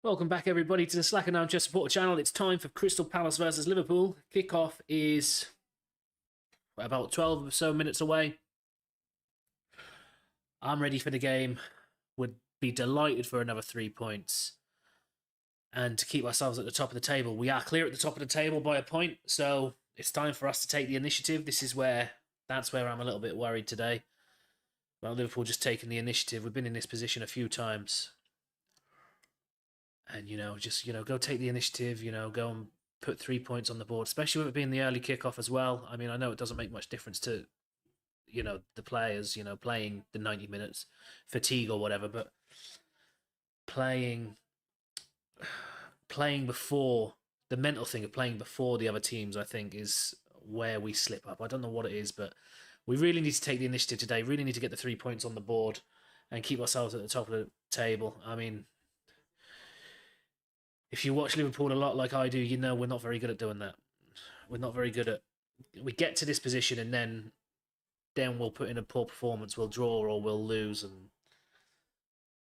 Welcome back, everybody, to the Slack and Armchair Supporter channel. It's time for Crystal Palace versus Liverpool. Kickoff is about 12 or so minutes away. I'm ready for the game. Would be delighted for another 3 points and to keep ourselves at the top of the table. We are clear at the top of the table by a point, so it's time for us to take the initiative. That's where I'm a little bit worried today. Well, Liverpool just taking the initiative. We've been in this position a few times. And, go take the initiative, go and put 3 points on the board, especially with it being the early kickoff as well. I mean, I know it doesn't make much difference to, the players, playing the 90 minutes, fatigue or whatever, but playing before, the mental thing of playing before the other teams, I think, is where we slip up. I don't know what it is, but we really need to take the initiative today, really need to get the 3 points on the board and keep ourselves at the top of the table. I mean, if you watch Liverpool a lot like I do, we're not very good at doing that. We're not very good at... We get to this position and then we'll put in a poor performance. We'll draw or we'll lose. And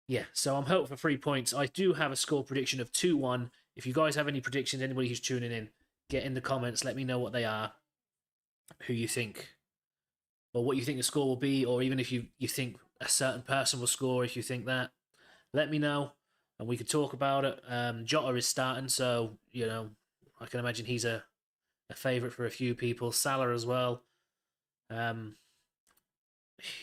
yeah, so I'm hoping for 3 points. I do have a score prediction of 2-1. If you guys have any predictions, anybody who's tuning in, get in the comments. Let me know what they are, who you think, or what you think the score will be, or even if you think a certain person will score, if you think that. Let me know. And we could talk about it. Jota is starting, so, I can imagine he's a favourite for a few people. Salah as well. If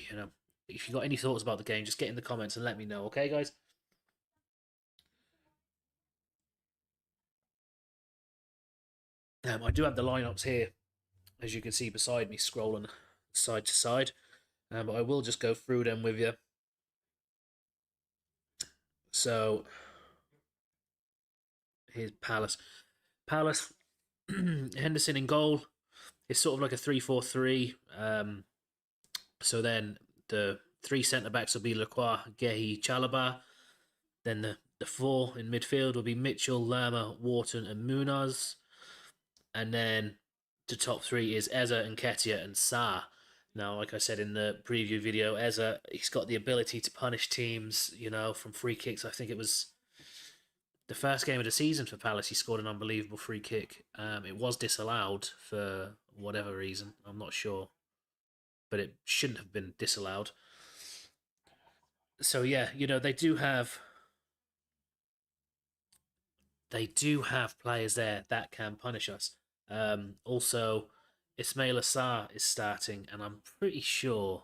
you've got any thoughts about the game, just get in the comments and let me know. Okay, guys? I do have the lineups here, as you can see beside me, scrolling side to side. But I will just go through them with you. So, here's Palace. Henderson in goal. It's sort of like a 3-4-3. So then the three centre-backs will be Lacroix, Gehi, Chalobah. Then the four in midfield will be Mitchell, Lerma, Wharton and Munoz. And then the top three is Eza, Nketiah and Sarr. Now, like I said in the preview video, Eza, he's got the ability to punish teams, from free kicks. I think it was the first game of the season for Palace. He scored an unbelievable free kick. It was disallowed for whatever reason. I'm not sure. But it shouldn't have been disallowed. So, yeah, they do have players there that can punish us. Also, Ismaila Sarr is starting, and I'm pretty sure...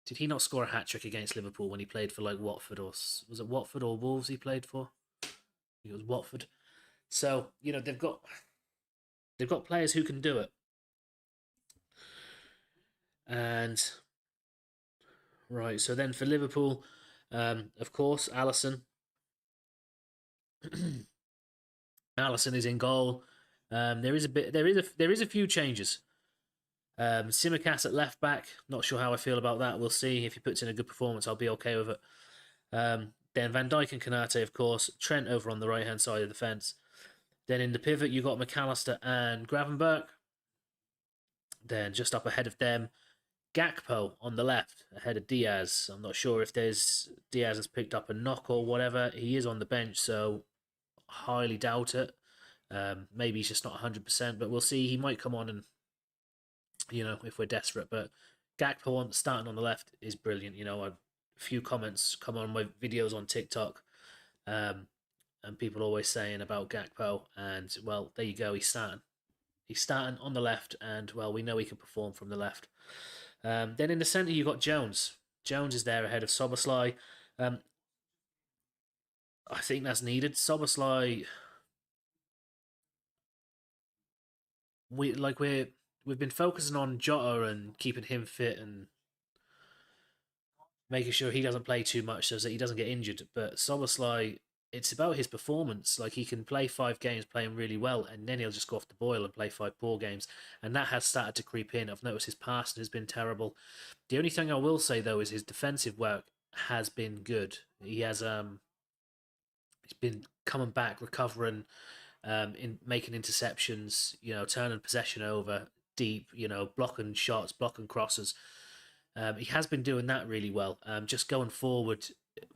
Did he not score a hat-trick against Liverpool when he played for, Watford? Or was it Watford or Wolves he played for? I think it was Watford. So, they've got players who can do it. And... Right, so then for Liverpool, of course, Alisson. Alisson is in goal. There is a few changes. Tsimikas at left back. Not sure how I feel about that. We'll see. If he puts in a good performance, I'll be okay with it. Then Van Dijk and Konate, of course. Trent over on the right hand side of the fence. Then in the pivot, you got McAllister and Gravenberch. Then just up ahead of them, Gakpo on the left, ahead of Diaz. I'm not sure if Diaz has picked up a knock or whatever. He is on the bench, so highly doubt it. Maybe he's just not 100%, but we'll see. He might come on and, if we're desperate. But Gakpo starting on the left is brilliant. A few comments come on my videos on TikTok, and people always saying about Gakpo. And, well, there you go. He's starting. He's starting on the left, and, well, we know he can perform from the left. Then in the centre, you've got Jones. Jones is there ahead of Szoboszlai. I think that's needed. Szoboszlai... We've been focusing on Jota and keeping him fit and making sure he doesn't play too much so that he doesn't get injured. But Szoboszlai, it's about his performance. He can play 5 games playing really well, and then he'll just go off the boil and play 5 poor games. And that has started to creep in. I've noticed his passing has been terrible. The only thing I will say, though, is his defensive work has been good. He has he's been coming back, recovering, in making interceptions, turning possession over deep, blocking shots, blocking crosses. He has been doing that really well. Just going forward,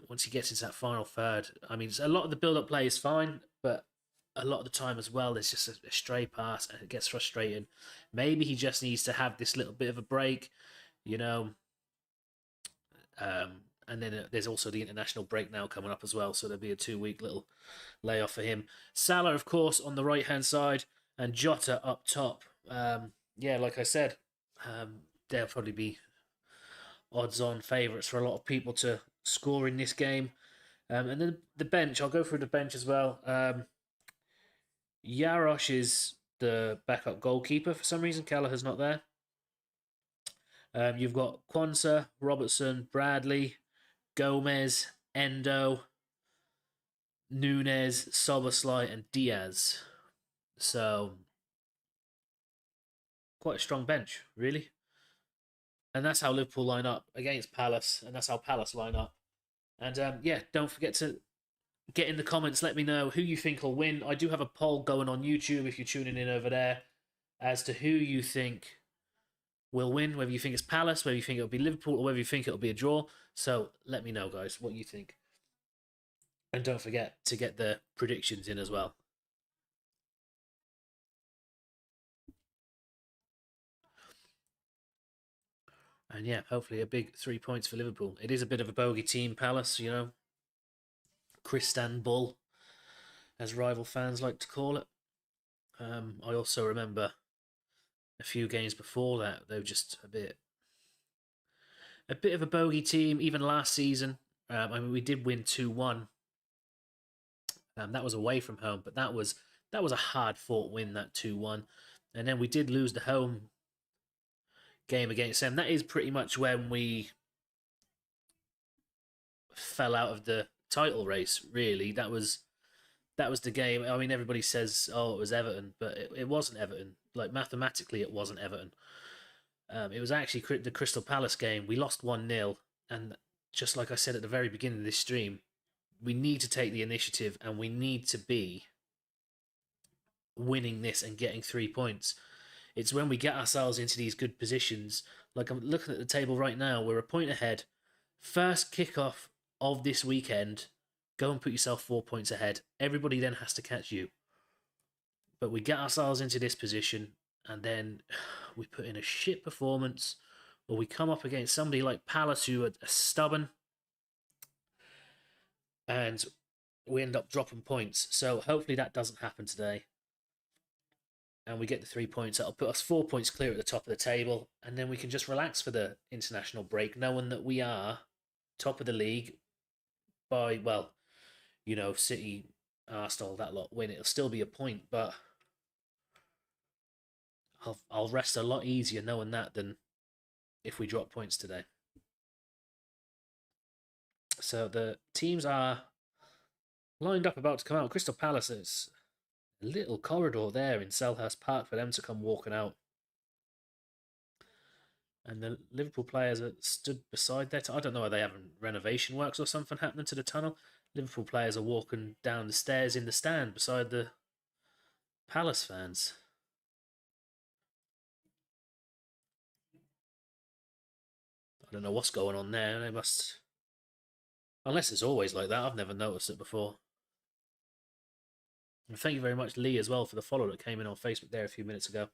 once he gets into that final third, I mean, a lot of the build-up play is fine, but a lot of the time as well, there's just a stray pass and it gets frustrating. Maybe he just needs to have this little bit of a break, you know. And then there's also the international break now coming up as well, so there'll be a 2-week little layoff for him. Salah, of course, on the right-hand side, and Jota up top. Yeah, like I said, they'll probably be odds-on favourites for a lot of people to score in this game. And then the bench, I'll go through the bench as well. Yarosh is the backup goalkeeper. For some reason, Kelleher's not there. You've got Kwanzaa, Robertson, Bradley, Gomez, Endo, Nunez, Soboslai, and Diaz. So, quite a strong bench, really. And that's how Liverpool line up against Palace, and that's how Palace line up. And yeah, don't forget to get in the comments, let me know who you think will win. I do have a poll going on YouTube if you're tuning in over there as to who you think will win, whether you think it's Palace, whether you think it'll be Liverpool, or whether you think it'll be a draw. So let me know, guys, what you think. And don't forget to get the predictions in as well. And yeah, hopefully a big 3 points for Liverpool. It is a bit of a bogey team, Palace, you know. Kristan Bull, as rival fans like to call it. I also remember a few games before that, they were just a bit of a bogey team. Even last season, I mean, we did win 2-1. That was away from home, but that was a hard fought win, that 2-1. And then we did lose the home game against them. That is pretty much when we fell out of the title race, really. That was the game. I mean, everybody says, oh, it was Everton, but it wasn't Everton. Like, mathematically, it wasn't Everton. It was actually the Crystal Palace game. We lost 1-0, and just like I said at the very beginning of this stream, we need to take the initiative, and we need to be winning this and getting 3 points. It's when we get ourselves into these good positions. Like, I'm looking at the table right now, we're a point ahead. First kickoff of this weekend, go and put yourself 4 points ahead. Everybody then has to catch you. But we get ourselves into this position, and then we put in a shit performance, or we come up against somebody like Palace who are stubborn, and we end up dropping points. So hopefully that doesn't happen today. And we get the 3 points. That'll put us 4 points clear at the top of the table, and then we can just relax for the international break, knowing that we are top of the league by, well, you know, City, Arsenal, that lot win. It'll still be a point, but I'll rest a lot easier knowing that than if we drop points today. So the teams are lined up, about to come out. Crystal Palace is a little corridor there in Selhurst Park for them to come walking out. And the Liverpool players are stood beside that. I don't know, are they having renovation works or something happening to the tunnel? Liverpool players are walking down the stairs in the stand beside the Palace fans. I don't know what's going on there. They must... Unless it's always like that. I've never noticed it before. And thank you very much, Lee, as well, for the follow that came in on Facebook there a few minutes ago.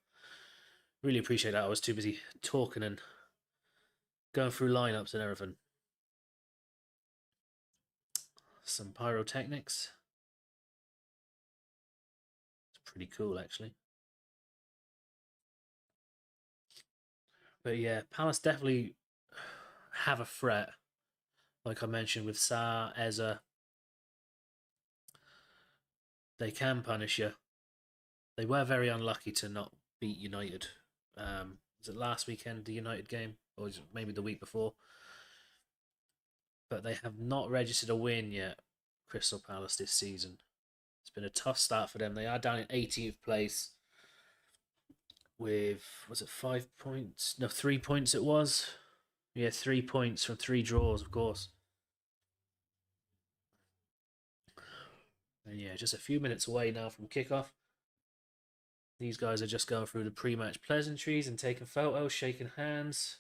Really appreciate that. I was too busy talking and going through lineups and everything. Some pyrotechnics. It's pretty cool, actually. But yeah, Palace definitely have a threat. Like I mentioned, with Sarr, Eza, they can punish you. They were very unlucky to not beat United. Was it last weekend, the United game? Or was it maybe the week before? But they have not registered a win yet, Crystal Palace, this season. It's been a tough start for them. They are down in 18th place with, was it 5 points? No, 3 points it was. Yeah, 3 points from 3 draws, of course. And yeah, just a few minutes away now from kickoff. These guys are just going through the pre-match pleasantries and taking photos, shaking hands.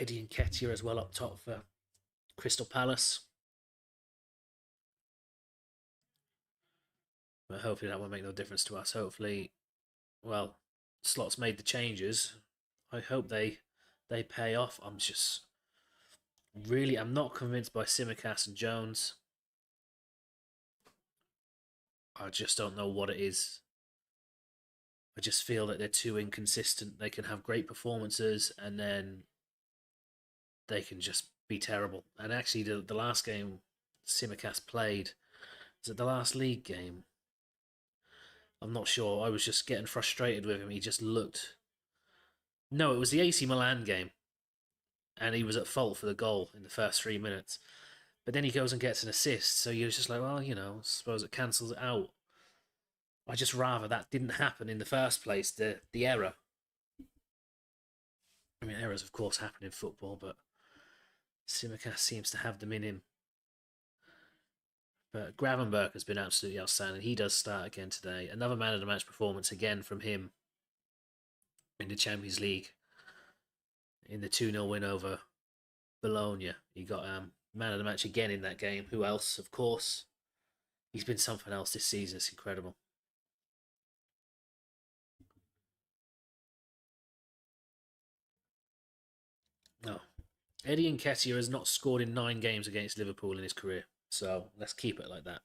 Eddie Nketiah as well up top for Crystal Palace. But hopefully that won't make no difference to us. Hopefully, well, Slot's made the changes. I hope they pay off. I'm not convinced by Simicast and Jones. I just don't know what it is. I just feel that they're too inconsistent. They can have great performances and then they can just be terrible. And actually, the last game Simicast played, was it the last league game? I'm not sure. I was just getting frustrated with him. He just looked. No, it was the AC Milan game. And he was at fault for the goal in the first 3 minutes. But then he goes and gets an assist. So you're just like, well, I suppose it cancels it out. I just rather that didn't happen in the first place, the error. I mean, errors, of course, happen in football, but Simicast seems to have them in him. But Gravenberg has been absolutely outstanding. He does start again today. Another man of the match performance again from him in the Champions League. In the 2-0 win over Bologna. He got man of the match again in that game. Who else? Of course. He's been something else this season. It's incredible. No. Eddie Nketiah has not scored in 9 games against Liverpool in his career. So let's keep it like that.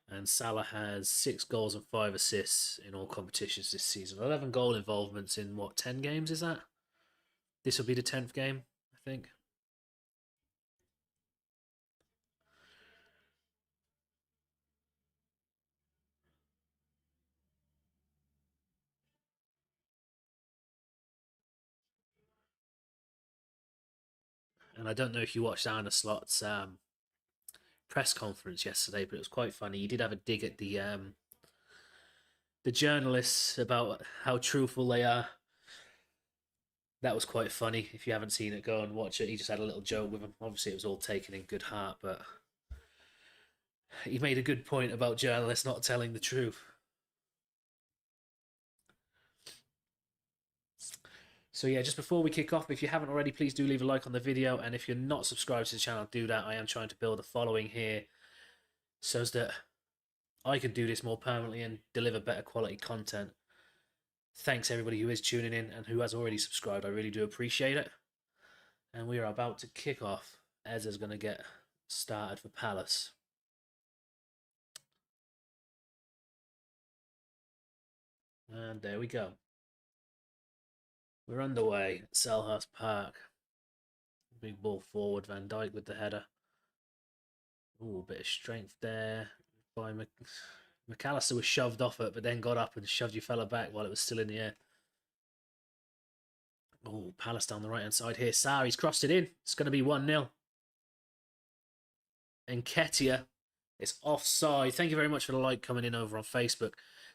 And Salah has 6 goals and 5 assists in all competitions this season. 11 goal involvements in, 10 games is that? This will be the 10th game, I think. And I don't know if you watched Arne Slot's press conference yesterday, but it was quite funny. He did have a dig at the journalists about how truthful they are. That was quite funny. If you haven't seen it, go and watch it. He just had a little joke with him. Obviously, it was all taken in good heart, but he made a good point about journalists not telling the truth. So yeah, just before we kick off, if you haven't already, please do leave a like on the video. And if you're not subscribed to the channel, do that. I am trying to build a following here so that I can do this more permanently and deliver better quality content. Thanks everybody who is tuning in and who has already subscribed. I really do appreciate it. And we are about to kick off. Eza's going to get started for Palace. And there we go. We're underway at Selhurst Park. Big ball forward, Van Dijk with the header. Ooh, bit of strength there by McAllister was shoved off it, but then got up and shoved your fella back while it was still in the air. Oh, Palace down the right-hand side here. Sarri's crossed it in. It's going to be 1-0. Nketiah is offside. Thank you very much for the like coming in over on Facebook.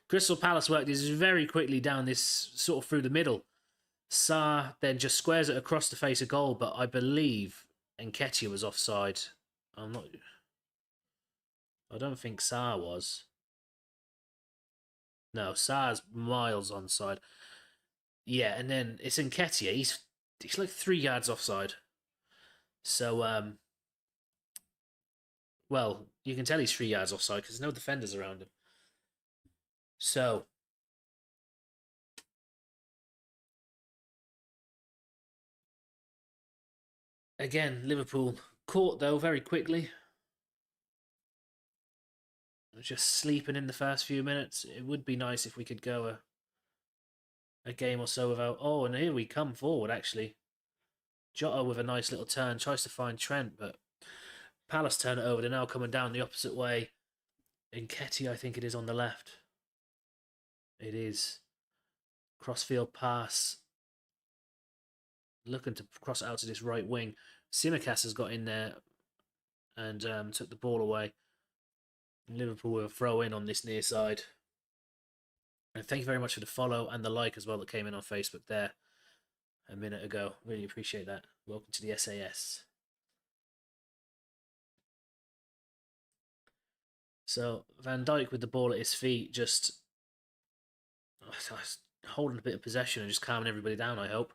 Crystal Palace worked this very quickly down this sort of through the middle. Sarr then just squares it across the face of goal, but I believe Nketiah was offside. I don't think Sarr was. No, Sarr's miles onside. Yeah, and then it's Nketiah. He's like 3 yards offside. So, well, you can tell he's 3 yards offside because there's no defenders around him. So, again, Liverpool caught, though, very quickly. Just sleeping in the first few minutes. It would be nice if we could go a game or so without... Oh, and here we come forward, actually. Jota with a nice little turn. Tries to find Trent, but Palace turn it over. They're now coming down the opposite way. Nketiah, I think it is on the left. It is. Crossfield pass. Looking to cross it out to this right wing. Simicast has got in there and took the ball away. Liverpool will throw in on this near side. And thank you very much for the follow and the like as well that came in on Facebook there a minute ago. Really appreciate that. Welcome to the SAS. So Van Dijk with the ball at his feet, just holding a bit of possession and just calming everybody down, I hope.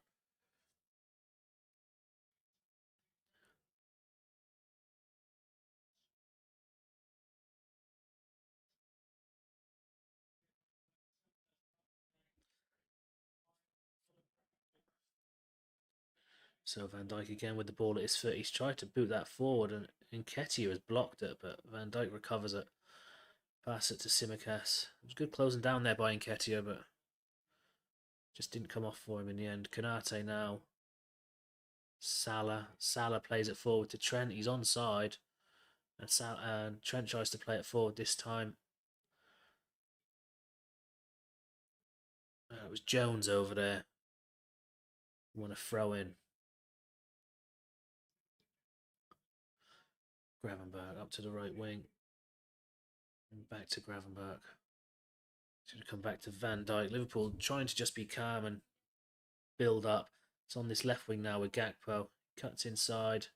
So Van Dijk again with the ball at his foot. He's tried to boot that forward, and Nketiah has blocked it, but Van Dijk recovers it. Pass it to Simicas. It was good closing down there by Nketiah, but just didn't come off for him in the end. Konate now. Salah plays it forward to Trent. He's onside. And Trent tries to play it forward this time. It was Jones over there. Want to throw in. Gravenberch up to the right wing. And back to Gravenberch. Should have come back to Van Dijk. Liverpool trying to just be calm and build up. It's on this left wing now with Gakpo. Cuts inside.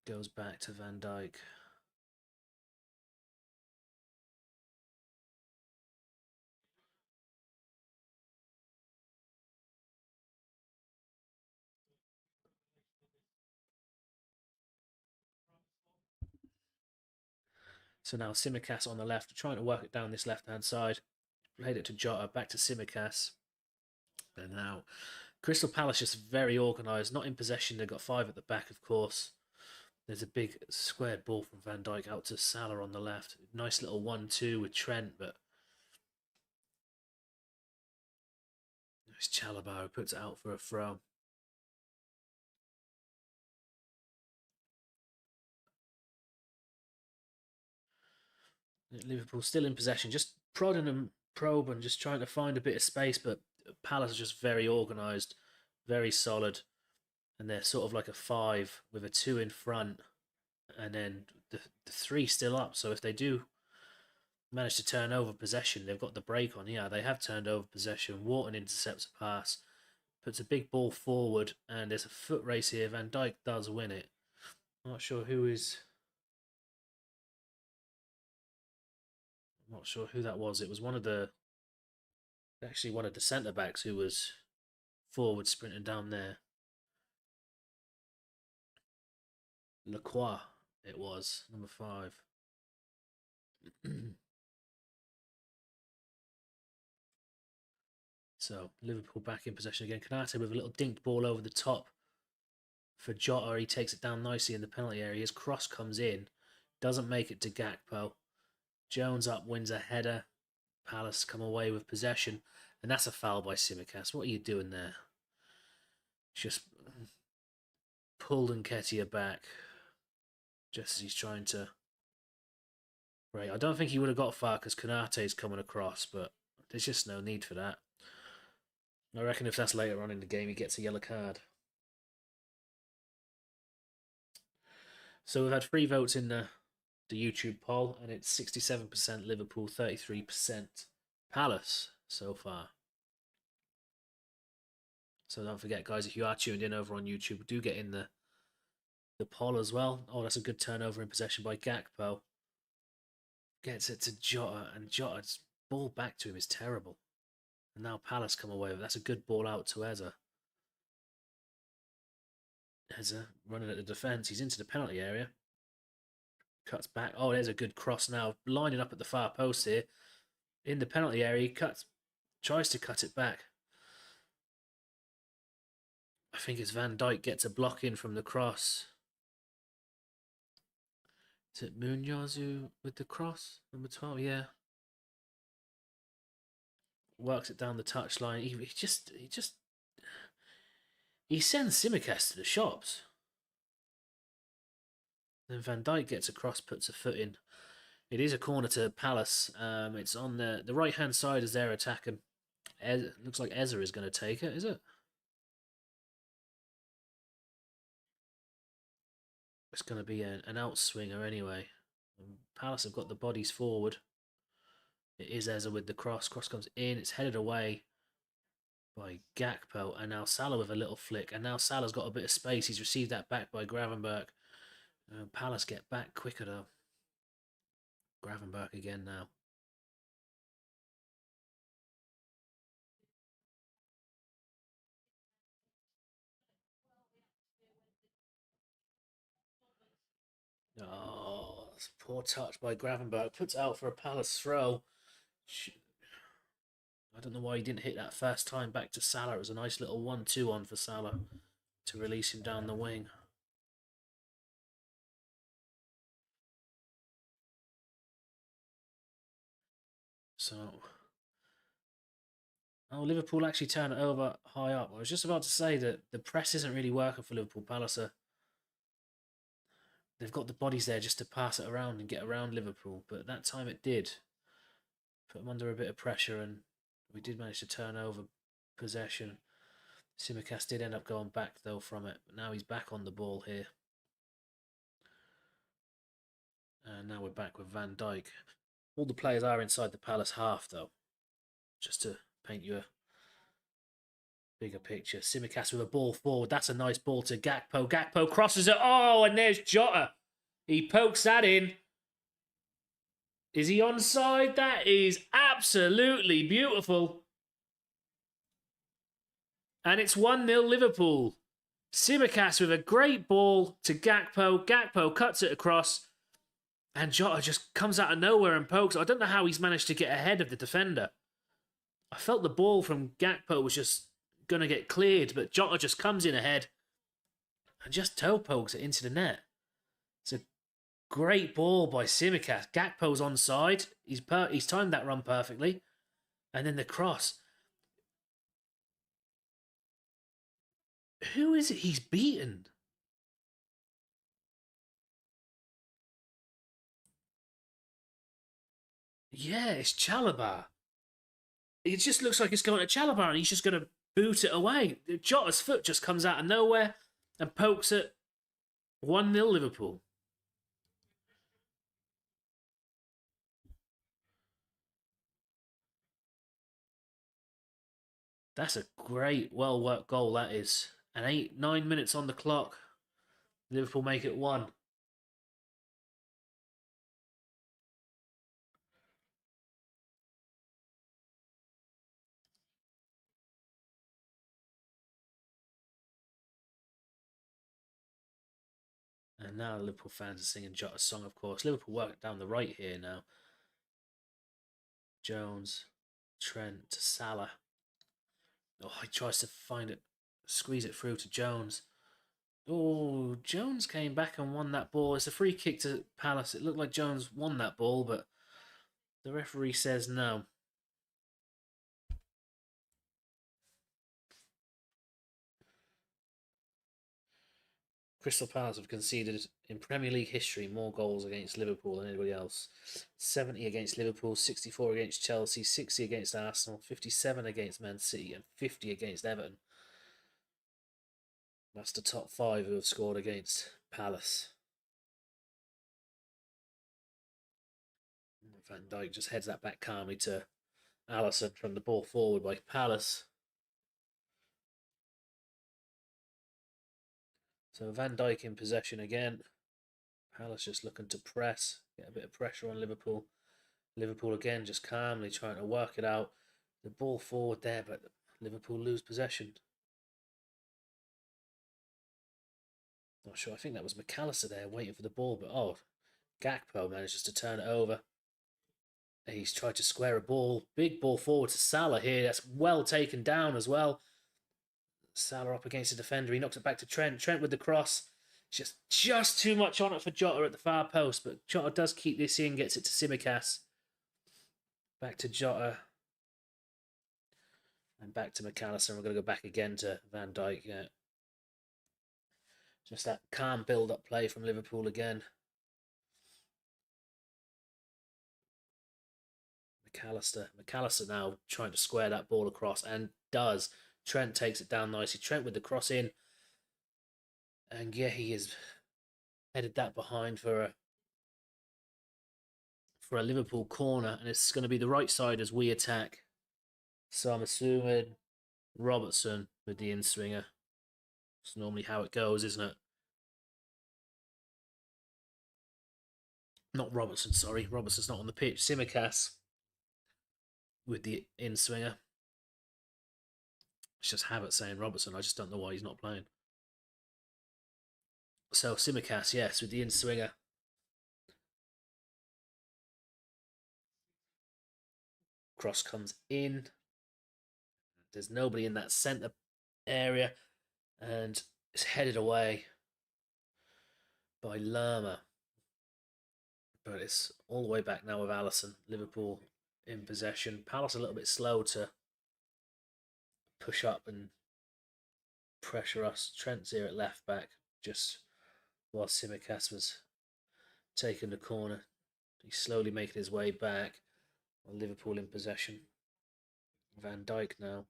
Goes back to Van Dijk. So now Simicas on the left, trying to work it down this left-hand side. Played it to Jota, back to Simicas. And now Crystal Palace just very organised, not in possession. They've got 5 at the back, of course. There's a big squared ball from Van Dijk out to Salah on the left. Nice little 1-2 with Trent, but it's Chalobah who puts it out for a throw. Liverpool still in possession, just prodding and probing, just trying to find a bit of space, but Palace are just very organised, very solid, and they're sort of like a 5 with a 2 in front, and then the 3 still up. So if they do manage to turn over possession, they've got the break on here. They have turned over possession. Wharton intercepts a pass, puts a big ball forward, and there's a foot race here. Van Dijk does win it. I'm not sure who is. I'm not sure who that was. It was actually one of the centre backs who was forward sprinting down there. Lacroix, it was number 5. So Liverpool back in possession again. Konate with a little dinked ball over the top for Jota. He takes it down nicely in the penalty area. His cross comes in, doesn't make it to Gakpo. Jones up, wins a header. Palace come away with possession, and that's a foul by Simicas. What are you doing there? Just pulled Nketiah back just as he's trying to. Right, I don't think he would have got far because Konate's coming across, but there's just no need for that. I reckon if that's later on in the game, he gets a yellow card. So we've had 3 votes in the YouTube poll, and it's 67% Liverpool, 33% Palace so far. So don't forget, guys, if you are tuned in over on YouTube, do get in the poll as well. Oh, that's a good turnover in possession by Gakpo. Gets it to Jota, and Jota's ball back to him is terrible. And now Palace come away with that's a good ball out to Eza. Eza running at the defence. He's into the penalty area. Cuts back. Oh, there's a good cross now. Lining up at the far post here. In the penalty area, he tries to cut it back. I think it's Van Dijk gets a block in from the cross. Is it Munoz with the cross? Number 12, yeah. Works it down the touchline. He sends Simicas to the shops. Then Van Dijk gets across, puts a foot in. It is a corner to Palace. It's on the right-hand side as they're attacking. Looks like Eza is going to take it, is it? It's going to be an outswinger anyway. Palace have got the bodies forward. It is Eza with the cross. Cross comes in. It's headed away by Gakpo. And now Salah with a little flick. And now Salah's got a bit of space. He's received that back by Gravenberch. Palace get back quicker though. Gravenberch again now. Oh, poor touch by Gravenberg. Puts out for a Palace throw. I don't know why he didn't hit that first time back to Salah. It was a nice little 1-2 on for Salah to release him down the wing. So, oh, Liverpool actually turned it over high up. I was just about to say that the press isn't really working for Liverpool. Palace they've got the bodies there just to pass it around and get around Liverpool, but that time it did put them under a bit of pressure, and we did manage to turn over possession. Simicast did end up going back though from it, but now he's back on the ball here. And now we're back with Van Dijk. All the players are inside the Palace half though, just to paint you a bigger picture. Simicast with a ball forward. That's a nice ball to Gakpo. Gakpo crosses it. Oh, and there's Jota. He pokes that in. Is he onside? That is absolutely beautiful. And it's 1-0 Liverpool. Simicast with a great ball to Gakpo. Gakpo cuts it across. And Jota just comes out of nowhere and pokes. I don't know how he's managed to get ahead of the defender. I felt the ball from Gakpo was just going to get cleared, but Jota just comes in ahead and just toe pokes it into the net. It's a great ball by Simicast. Gakpo's onside. He's timed that run perfectly. And then the cross. Who is it he's beaten? Yeah, it's Chalobah. It just looks like it's going to Chalobah and he's just going to boot it away. Jota's foot just comes out of nowhere and pokes it. 1-0 Liverpool. That's a great, well-worked goal, that is. And 9 minutes on the clock. Liverpool make it 1. And now Liverpool fans are singing Jota's song, of course. Liverpool work down the right here now. Jones, Trent to Salah. Oh, he tries to find it, squeeze it through to Jones. Oh, Jones came back and won that ball. It's a free kick to Palace. It looked like Jones won that ball, but the referee says no. Crystal Palace have conceded in Premier League history more goals against Liverpool than anybody else. 70 against Liverpool, 64 against Chelsea, 60 against Arsenal, 57 against Man City, and 50 against Everton. That's the top 5 who have scored against Palace. Van Dijk just heads that back calmly to Alisson from the ball forward by Palace. So Van Dijk in possession again. Palace just looking to press, get a bit of pressure on Liverpool. Liverpool again just calmly trying to work it out. The ball forward there, but Liverpool lose possession. Not sure. I think that was McAllister there waiting for the ball, but Gakpo manages to turn it over. He's tried to square a ball. Big ball forward to Salah here. That's well taken down as well. Salah up against the defender. He knocks it back to Trent. Trent with the cross. Just too much on it for Jota at the far post, but Jota does keep this in, gets it to Simicast. Back to Jota. And back to McAllister. We're going to go back again to Van Dijk. Yeah. Just that calm build-up play from Liverpool again. McAllister now trying to square that ball across and does. Trent takes it down nicely. Trent with the cross in. And yeah, he has headed that behind for a Liverpool corner. And it's going to be the right side as we attack. So I'm assuming Robertson with the in-swinger. It's normally how it goes, isn't it? Not Robertson, sorry. Robertson's not on the pitch. Simicast with the in-swinger. It's just habit saying Robertson. I just don't know why he's not playing. So Simicast, yes, with the in-swinger. cross comes in. There's nobody in that centre area, and it's headed away by Lerma. But it's all the way back now with Alisson. Liverpool in possession. Palace a little bit slow to push up and pressure us. Trent's here at left back, just while Tsimikas was taking the corner. He's slowly making his way back. Liverpool in possession. Van Dijk now.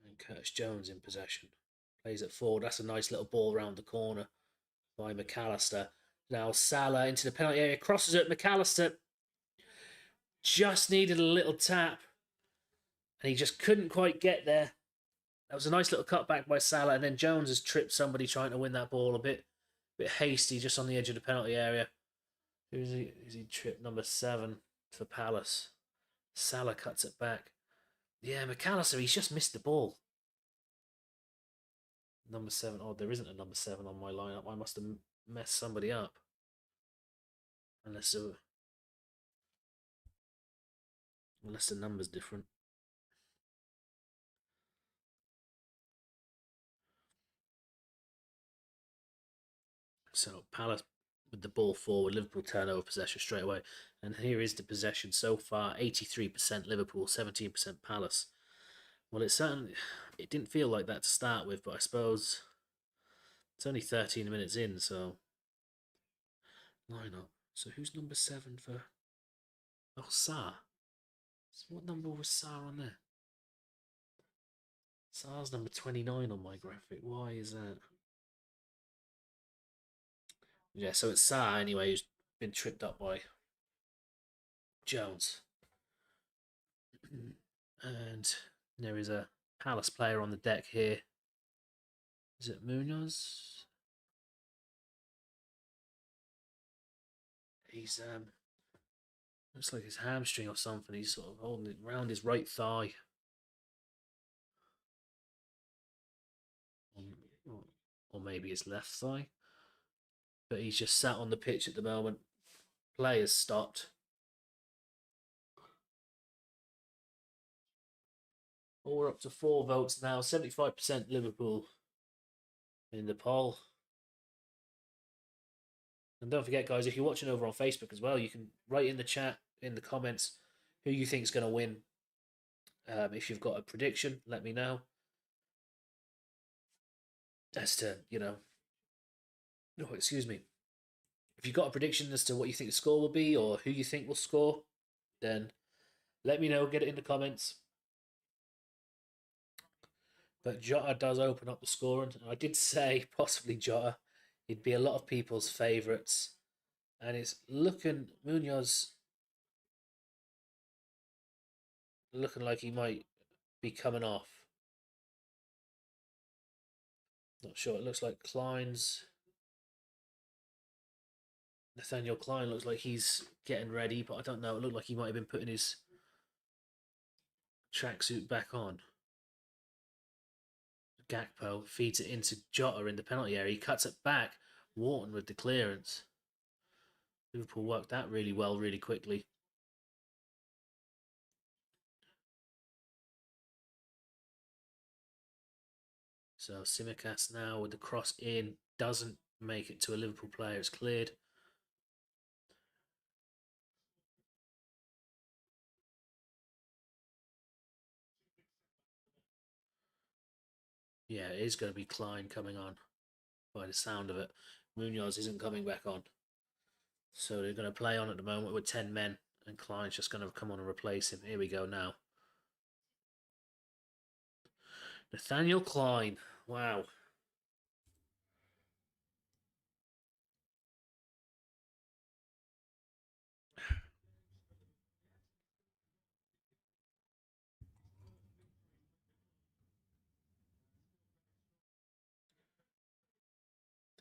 And Curtis Jones in possession. Plays it forward. That's a nice little ball round the corner by McAllister. Now Salah into the penalty area. Crosses it. McAllister just needed a little tap. And he just couldn't quite get there. That was a nice little cutback by Salah. And then Jones has tripped somebody trying to win that ball a bit hasty just on the edge of the penalty area. Who's he? Is he tripped number 7 for Palace? Salah cuts it back. Yeah, McAllister, he's just missed the ball. Number 7. Oh, there isn't a number 7 on my lineup. I must have messed somebody up. Unless the number's different. So Palace with the ball forward, Liverpool turn over possession straight away. And here is the possession so far, 83% Liverpool, 17% Palace. Well, it didn't feel like that to start with, but I suppose it's only 13 minutes in, so line up. So who's number 7 for... Oh, Sarr. So what number was Sarr on there? Sarr's number 29 on my graphic. Why is that? Yeah, so it's Sarr anyway, who's been tripped up by Jones. And there is a Palace player on the deck here. Is it Munoz? He's looks like his hamstring or something. He's sort of holding it around his right thigh. Or maybe his left thigh. But he's just sat on the pitch at the moment. Play has stopped. Well, we're up to 4 votes now. 75% Liverpool in the poll. And don't forget, guys, if you're watching over on Facebook as well, you can write in the chat, in the comments, who you think is going to win. If you've got a prediction, let me know. As to, excuse me. If you've got a prediction as to what you think the score will be or who you think will score, then let me know. Get it in the comments. But Jota does open up the scoring. I did say possibly Jota. He'd be a lot of people's favourites. And it's Munoz looking like he might be coming off. Not sure. It looks like Nathaniel Klein looks like he's getting ready, but I don't know. It looked like he might have been putting his tracksuit back on. Gakpo feeds it into Jota in the penalty area. He cuts it back. Wharton with the clearance. Liverpool worked that really well, really quickly. So Tsimikas now with the cross in. Doesn't make it to a Liverpool player. It's cleared. Yeah, it is going to be Klein coming on by the sound of it. Munoz isn't coming back on. So they're going to play on at the moment with 10 men. And Klein's just going to come on and replace him. Here we go now. Nathaniel Klein. Wow.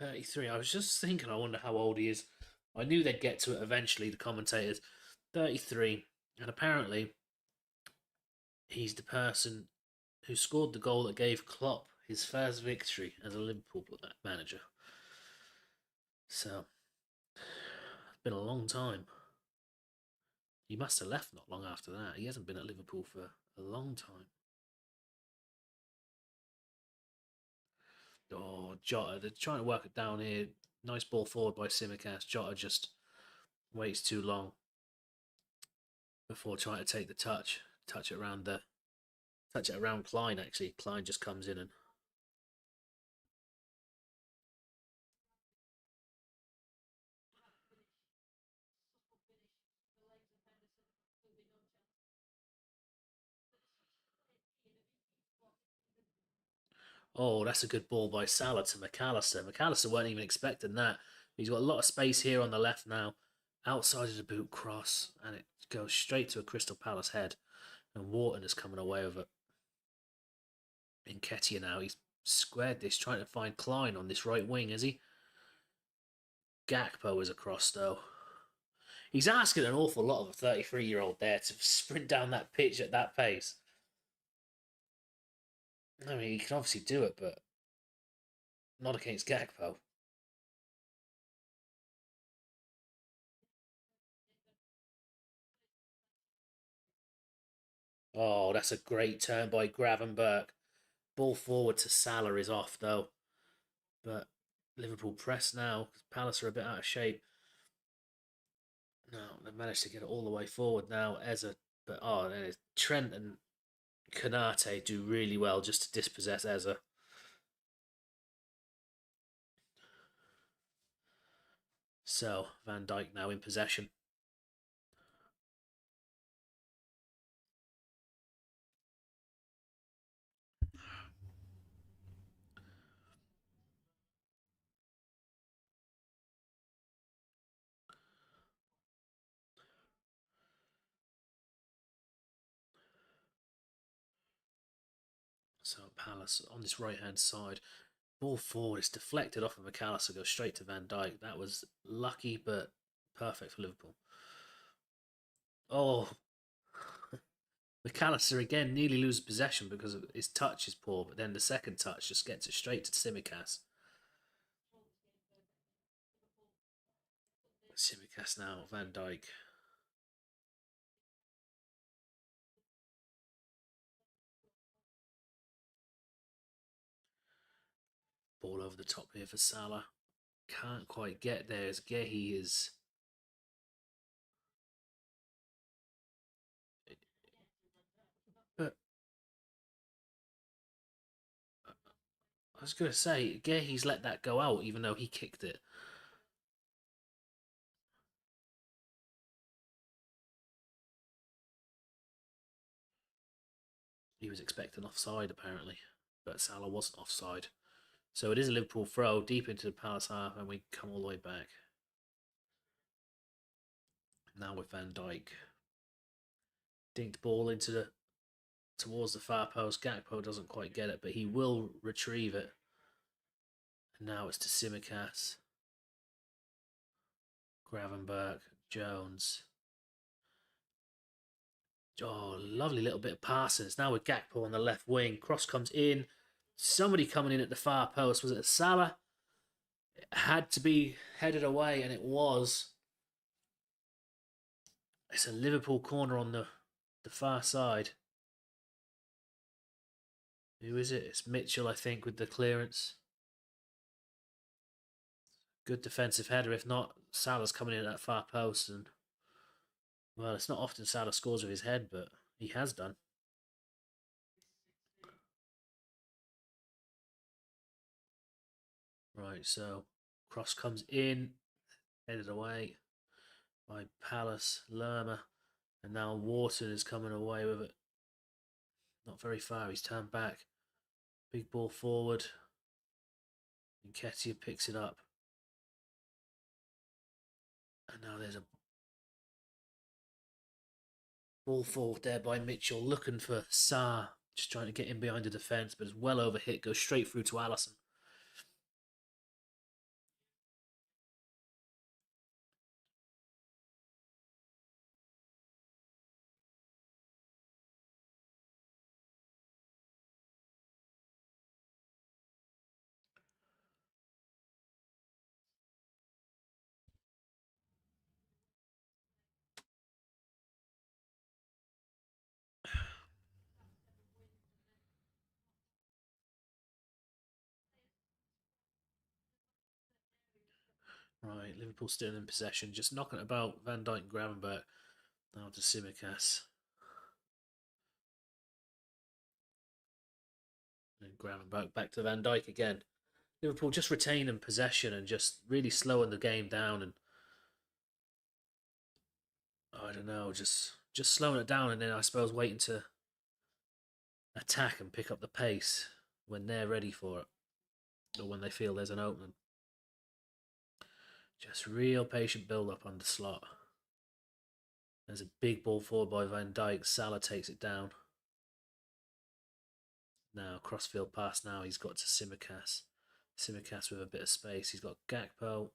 $33. I was just thinking, I wonder how old he is. I knew they'd get to it eventually, the commentators. 33. And apparently, he's the person who scored the goal that gave Klopp his first victory as a Liverpool manager. So, it's been a long time. He must have left not long after that. He hasn't been at Liverpool for a long time. Oh, Jota, they're trying to work it down here. Nice ball forward by Simicast. Jota just waits too long before trying to take the touch. Touch it around Klein actually. Klein just comes in and oh, that's a good ball by Salah to McAllister. McAllister weren't even expecting that. He's got a lot of space here on the left now. Outside of the boot cross, and it goes straight to a Crystal Palace head. And Wharton is coming away with it. Nketiah now, he's squared this, trying to find Klein on this right wing, is he? Gakpo is across though. He's asking an awful lot of a 33-year-old there to sprint down that pitch at that pace. I mean, he can obviously do it, but not against Gakpo. Oh, that's a great turn by Gravenberg. Ball forward to Salah is off though. But Liverpool press now because Palace are a bit out of shape. No, they've managed to get it all the way forward now. Eza, but oh, then Trent and Kanate do really well just to dispossess Eza. So Van Dijk now in possession. So Palace on this right hand side. Ball forward, it's deflected off of McAllister, goes straight to Van Dijk. That was lucky but perfect for Liverpool. Oh, McAllister again nearly loses possession because of his touch is poor, but then the second touch just gets it straight to Simicast. Simicast now, Van Dijk. Ball over the top here for Salah. Can't quite get there as Gehi is. But I was going to say, Gehi's let that go out even though he kicked it. He was expecting offside apparently, but Salah wasn't offside. So it is a Liverpool throw deep into the Palace half, and we come all the way back. Now with Van Dijk. Dinked ball into the towards the far post. Gakpo doesn't quite get it, but he will retrieve it. And now it's to Simicast. Gravenberg, Jones. Oh, lovely little bit of passing. It's now with Gakpo on the left wing. Cross comes in. Somebody coming in at the far post. Was it Salah? It had to be headed away, and it was. It's a Liverpool corner on the far side. Who is it? It's Mitchell, I think, with the clearance. Good defensive header. If not, Salah's coming in at that far post. And, well, it's not often Salah scores with his head, but he has done. Right, so cross comes in, headed away by Palace, Lerma, and now Wharton is coming away with it. Not very far, he's turned back. Big ball forward. Nketiah picks it up. And now there's a ball forward there by Mitchell, looking for Sarr, just trying to get in behind the defence, but it's well overhit, goes straight through to Alisson. Right, Liverpool still in possession, just knocking it about. Van Dijk and Gravenberch. Now to Simicas. And Gravenberch back to Van Dijk again. Liverpool just retaining possession and just really slowing the game down, and I don't know, just slowing it down, and then I suppose waiting to attack and pick up the pace when they're ready for it, or when they feel there's an opening. Just real patient build up on the slot. There's a big ball forward by Van Dijk. Salah takes it down. Now crossfield pass. Now he's got to Simicas. Simicas with a bit of space. He's got Gakpo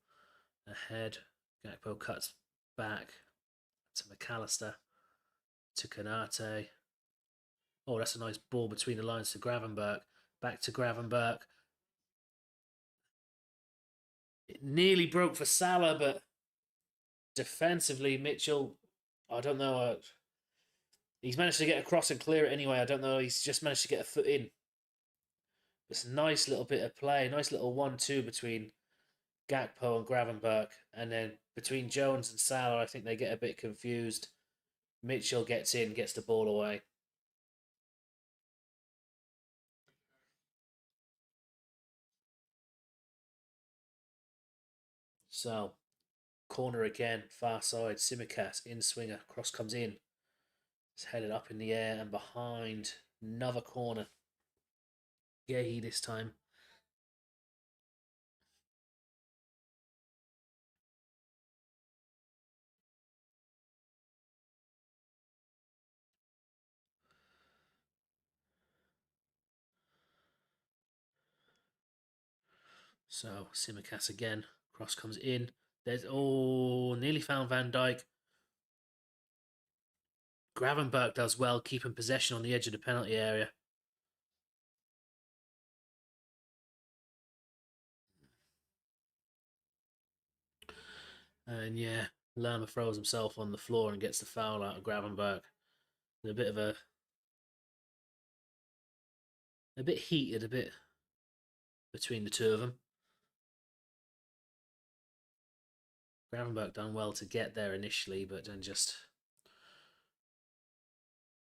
ahead. Gakpo cuts back to McAllister, to Kanate. Oh, that's a nice ball between the lines to Gravenberch. Back to Gravenberch. It nearly broke for Salah, but defensively, Mitchell, I don't know. He's managed to get across and clear it anyway. I don't know. He's just managed to get a foot in. It's a nice little bit of play. Nice little 1-2 between Gakpo and Gravenberch. And then between Jones and Salah, I think they get a bit confused. Mitchell gets in, gets the ball away. So, corner again, far side, Simicas, in swinger, cross comes in. It's headed up in the air and behind, another corner. Gehi this time. So, Simicas again, cross comes in. There's, nearly found Van Dijk. Gravenberch does well, keeping possession on the edge of the penalty area. And yeah, Lerma throws himself on the floor and gets the foul out of Gravenberch. A bit of a bit heated, a bit between the two of them. Gravenberch done well to get there initially, but then just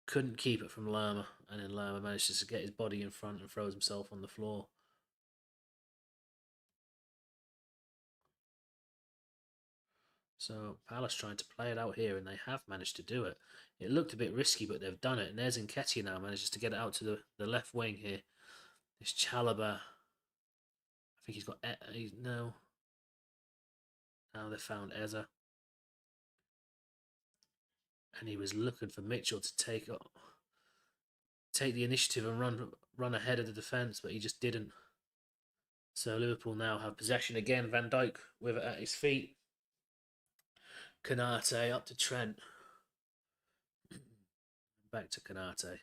couldn't keep it from Lerma, and then Lerma manages to get his body in front and throws himself on the floor. So Palace trying to play it out here, and they have managed to do it. It looked a bit risky, but they've done it. And there's Nketiah now, manages to get it out to the left wing here. It's Chalobah. I think he's got... no. Now they've found Eza. And he was looking for Mitchell to take the initiative and run ahead of the defence, but he just didn't. So Liverpool now have possession again. Van Dijk with it at his feet. Kanate up to Trent. Back to Kanate.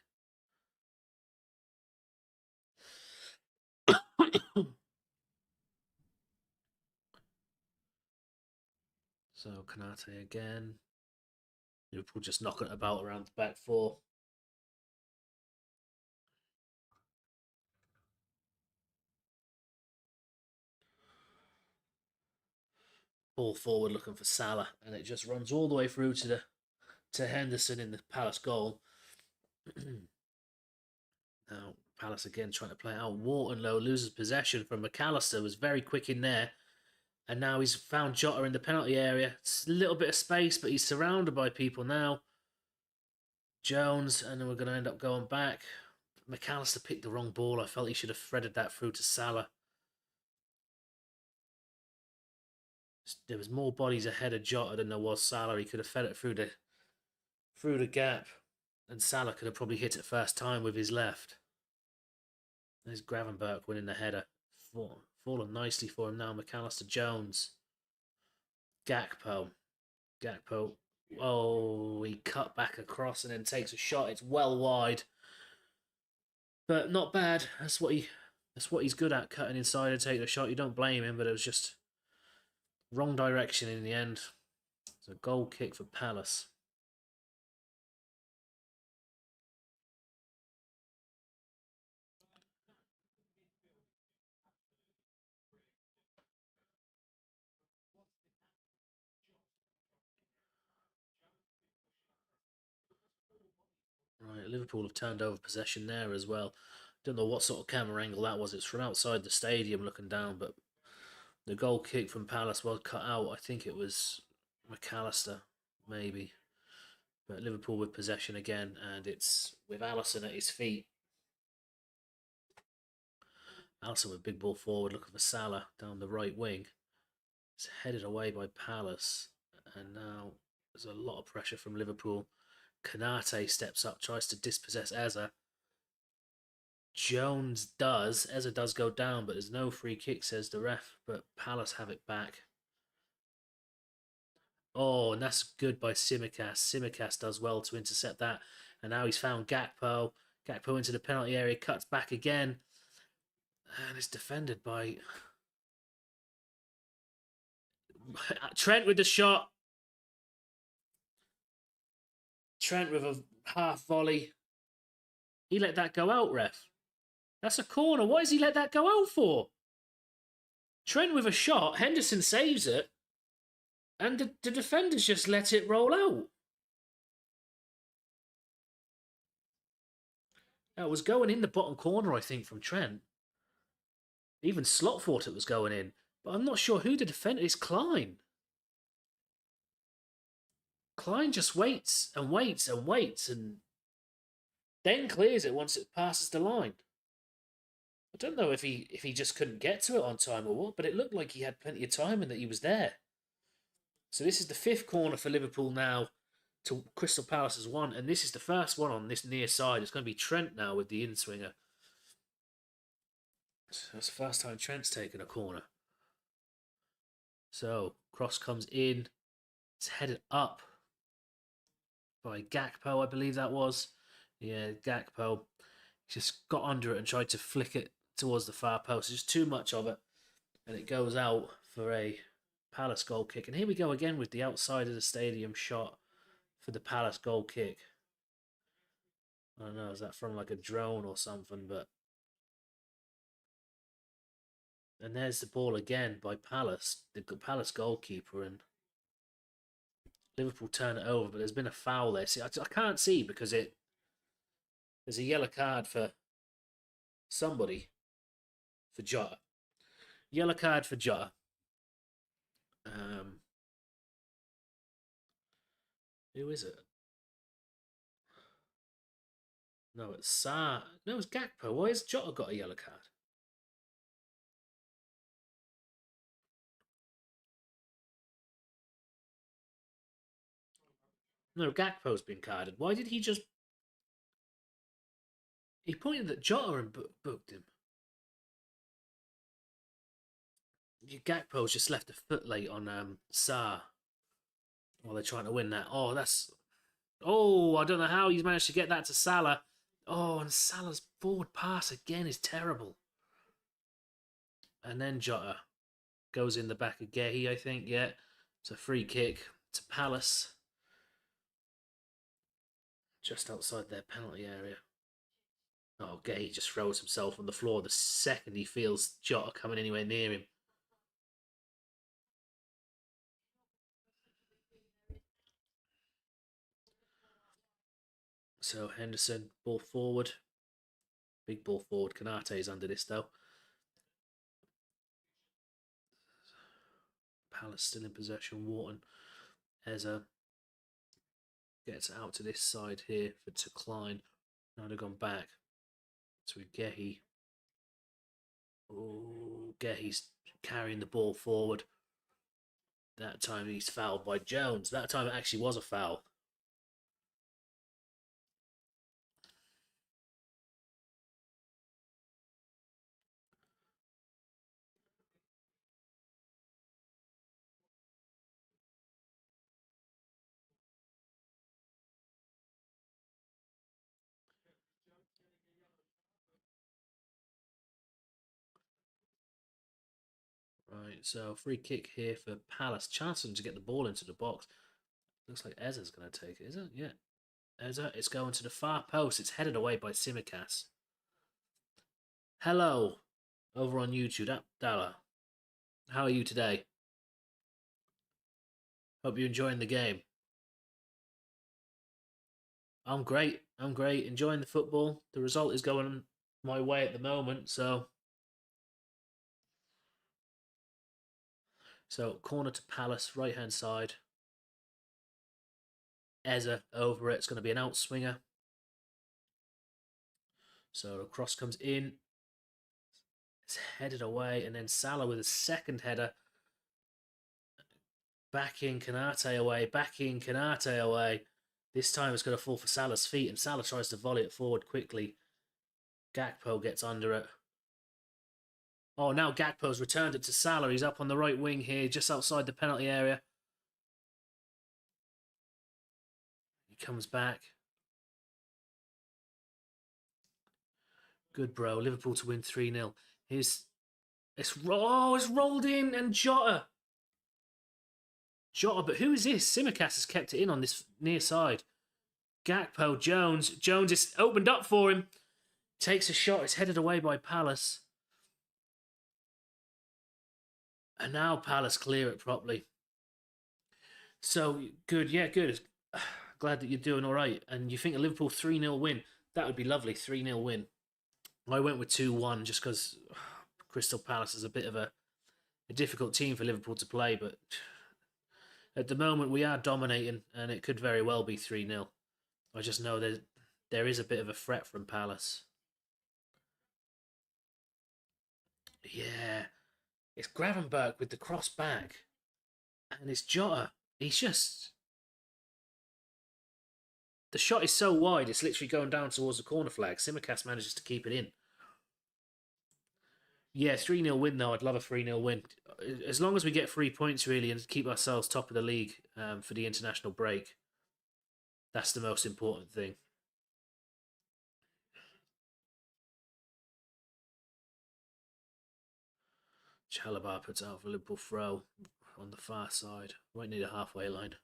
So Kanate again. Liverpool just knocking it about around the back four. Ball forward looking for Salah, and it just runs all the way through to Henderson in the Palace goal. Now Palace again trying to play out. Waterlow loses possession from McAllister, was very quick in there. And now he's found Jota in the penalty area. It's a little bit of space, but he's surrounded by people now. Jones, and then we're going to end up going back. McAllister picked the wrong ball. I felt he should have threaded that through to Salah. There was more bodies ahead of Jota than there was Salah. He could have fed it through the gap, and Salah could have probably hit it first time with his left. There's Gravenberch winning the header. Fallen nicely for him now. McAllister, Jones, Gakpo. Oh, he cut back across and then takes a shot. It's well wide, but not bad. That's what he's good at, cutting inside and taking a shot. You don't blame him, but it was just wrong direction in the end. It's a goal kick for Palace. Liverpool have turned over possession there as well. Don't know what sort of camera angle that was. It's from outside the stadium looking down, but the goal kick from Palace was cut out. I think it was McAllister, maybe. But Liverpool with possession again, and it's with Alisson at his feet. Alisson with big ball forward, looking for Salah down the right wing. It's headed away by Palace, and now there's a lot of pressure from Liverpool. Kanate steps up, tries to dispossess Eza. Jones does. Eza does go down, but there's no free kick, says the ref. But Palace have it back. Oh, and that's good by Tsimikas. Tsimikas does well to intercept that. And now he's found Gakpo. Gakpo into the penalty area, cuts back again. And it's defended by Trent with the shot. Trent with a half volley. He let that go out, ref. That's a corner. Why does he let that go out for? Trent with a shot. Henderson saves it. And the defenders just let it roll out. That was going in the bottom corner, I think, from Trent. Even Slot thought it was going in. But I'm not sure who the defender is. Klein. Klein just waits and waits and waits and then clears it once it passes the line. I don't know if he just couldn't get to it on time or what, but it looked like he had plenty of time and that he was there. So this is the 5th corner for Liverpool now to Crystal Palace's 1, and this is the first one on this near side. It's going to be Trent now with the in-swinger. So that's the first time Trent's taken a corner. So cross comes in. It's headed up by Gakpo, I believe that was. Yeah, Gakpo just got under it and tried to flick it towards the far post. There's too much of it, and it goes out for a Palace goal kick. And here we go again with the outside of the stadium shot for the Palace goal kick. I don't know, is that from like a drone or something? But and there's the ball again by Palace, the Palace goalkeeper, and Liverpool turn it over. But there's been a foul there. See, I can't see because there's a yellow card for somebody, for Jota. Yellow card for Jota. Who is it? No, it's Sa. No, it's Gakpo. Why has Jota got a yellow card? No, Gakpo's been carded. Why did he just... He pointed at Jota and booked him. Gakpo's just left a foot late on Sa. Oh, they're trying to win that. Oh, that's... Oh, I don't know how he's managed to get that to Salah. Oh, and Salah's forward pass again is terrible. And then Jota goes in the back of Gehi, I think. Yeah, it's a free kick to Palace. Just outside their penalty area. Oh, Gehi just throws himself on the floor the second he feels Jota coming anywhere near him. So Henderson, ball forward. Big ball forward. Kanate is under this though. Palace still in possession. Wharton. Eza gets out to this side here to Klein. Now they've gone back to Gehi. Oh, Gehi's carrying the ball forward. That time he's fouled by Jones. That time it actually was a foul. Right, so free kick here for Palace. Chancing to get the ball into the box. Looks like Eza's going to take it, is it? Yeah. Eza, it's going to the far post. It's headed away by Tsimikas. Hello, over on YouTube. Dala, how are you today? Hope you're enjoying the game. I'm great. I'm great. Enjoying the football. The result is going my way at the moment. So corner to Palace, right hand side. Eza over it. It's going to be an outswinger. So the cross comes in. It's headed away, and then Salah with a second header. Back in Kanate away. Back in Kanate away. This time it's going to fall for Salah's feet, and Salah tries to volley it forward quickly. Gakpo gets under it. Oh, now Gakpo's returned it to Salah. He's up on the right wing here, just outside the penalty area. He comes back. Good, bro. Liverpool to win 3-0. It's rolled in, and Jota. But who is this? Simicast has kept it in on this near side. Gakpo, Jones. Jones is opened up for him. Takes a shot. It's headed away by Palace. And now Palace clear it properly. So, good. Yeah, good. Glad that you're doing all right. And you think a Liverpool 3-0 win, that would be lovely, 3-0 win. I went with 2-1 just because Crystal Palace is a bit of a difficult team for Liverpool to play. But at the moment, we are dominating, and it could very well be 3-0. I just know that there is a bit of a threat from Palace. Yeah. It's Gravenberch with the cross back. And it's Jota. He's just... The shot is so wide, it's literally going down towards the corner flag. Simicast manages to keep it in. Yeah, 3-0 win, though. I'd love a 3-0 win. As long as we get 3 points, really, and keep ourselves top of the league for the international break. That's the most important thing. Chalabar puts out for Liverpool throw on the far side. Right near the halfway line.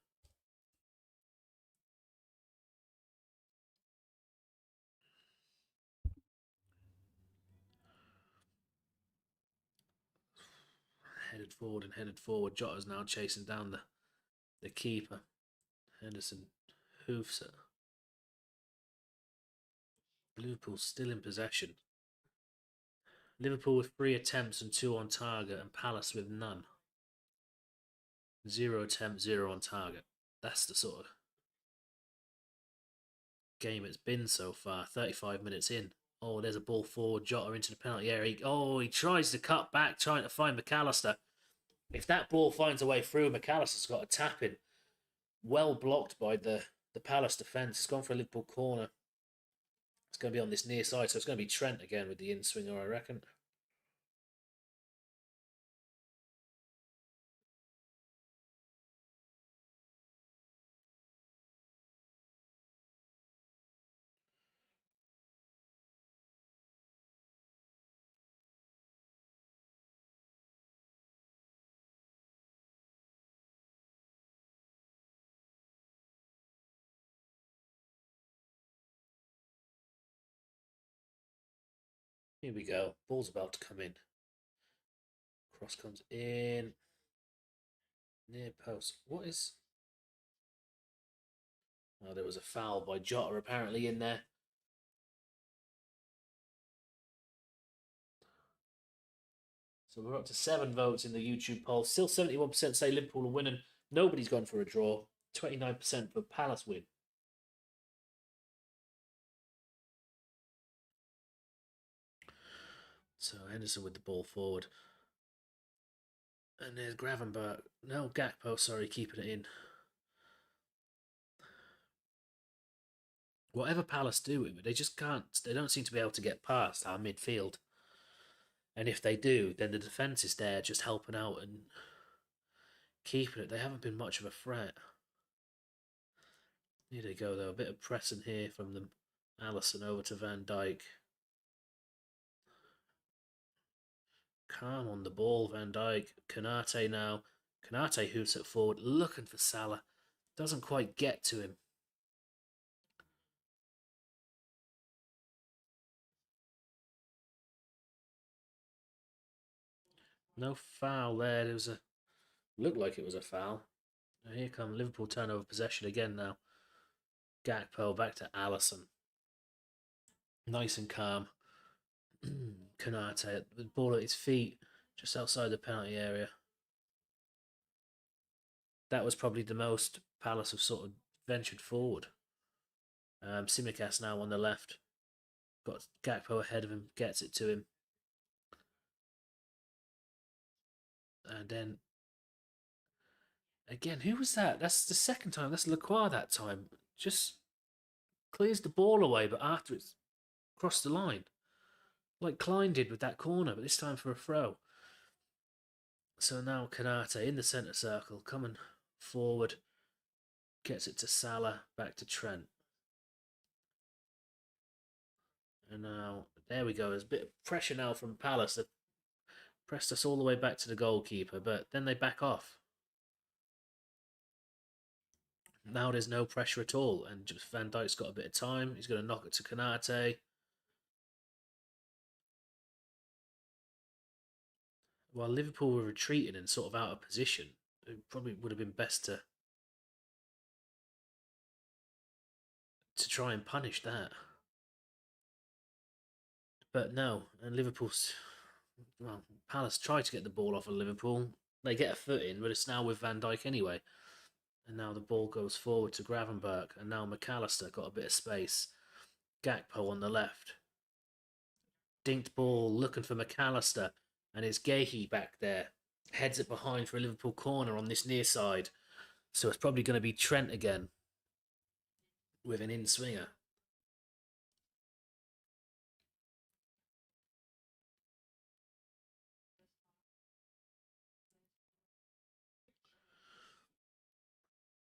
Headed forward. Jota's now chasing down the keeper. Henderson hoofs it. Liverpool still in possession. Liverpool with 3 attempts and 2 on target, and Palace with none. 0 attempt, 0 on target. That's the sort of game it's been so far. 35 minutes in. Oh, there's a ball forward. Jota into the penalty area. He tries to cut back, trying to find McAllister. If that ball finds a way through, McAllister's got a tap in. Well blocked by the Palace defence. It's gone for a Liverpool corner. It's going to be on this near side, so it's going to be Trent again with the in-swinger, I reckon. Here we go. Ball's about to come in. Cross comes in. Near post. What is... Oh, there was a foul by Jota apparently in there. So we're up to 7 votes in the YouTube poll. Still 71% say Liverpool will win, and nobody's gone for a draw. 29% for Palace win. So Henderson with the ball forward. And there's Gravenberch. No, Gakpo, sorry, keeping it in. Whatever Palace do, they just can't. They don't seem to be able to get past our midfield. And if they do, then the defence is there just helping out and keeping it. They haven't been much of a threat. Here they go, though. A bit of pressing here from them. Alisson over to Van Dijk. Calm on the ball, Van Dijk. Kanate now. Kanate hoots it forward, looking for Salah. Doesn't quite get to him. No foul there. There was a... Looked like it was a foul. Here come Liverpool turn over possession again now. Gakpo back to Allison. Nice and calm. Konate, the ball at his feet, just outside the penalty area. That was probably the most Palace have sort of ventured forward. Tsimikas now on the left. Got Gakpo ahead of him, gets it to him. And then, again, who was that? That's the second time. That's Lacroix that time. Just clears the ball away, but after it's crossed the line. Like Klein did with that corner, but this time for a throw. So now Konate in the centre circle, coming forward. Gets it to Salah, back to Trent. And now, there we go. There's a bit of pressure now from Palace. They've pressed us all the way back to the goalkeeper, but then they back off. Now there's no pressure at all, and just Van Dijk's got a bit of time. He's going to knock it to Konate. While Liverpool were retreating and sort of out of position, it probably would have been best to try and punish that. But no, and Liverpool's... Well, Palace tried to get the ball off of Liverpool. They get a foot in, but it's now with Van Dijk anyway. And now the ball goes forward to Gravenberch, and now McAllister got a bit of space. Gakpo on the left. Dinked ball looking for McAllister, and it's Gehi back there. Heads it behind for a Liverpool corner on this near side. So it's probably going to be Trent again with an in-swinger.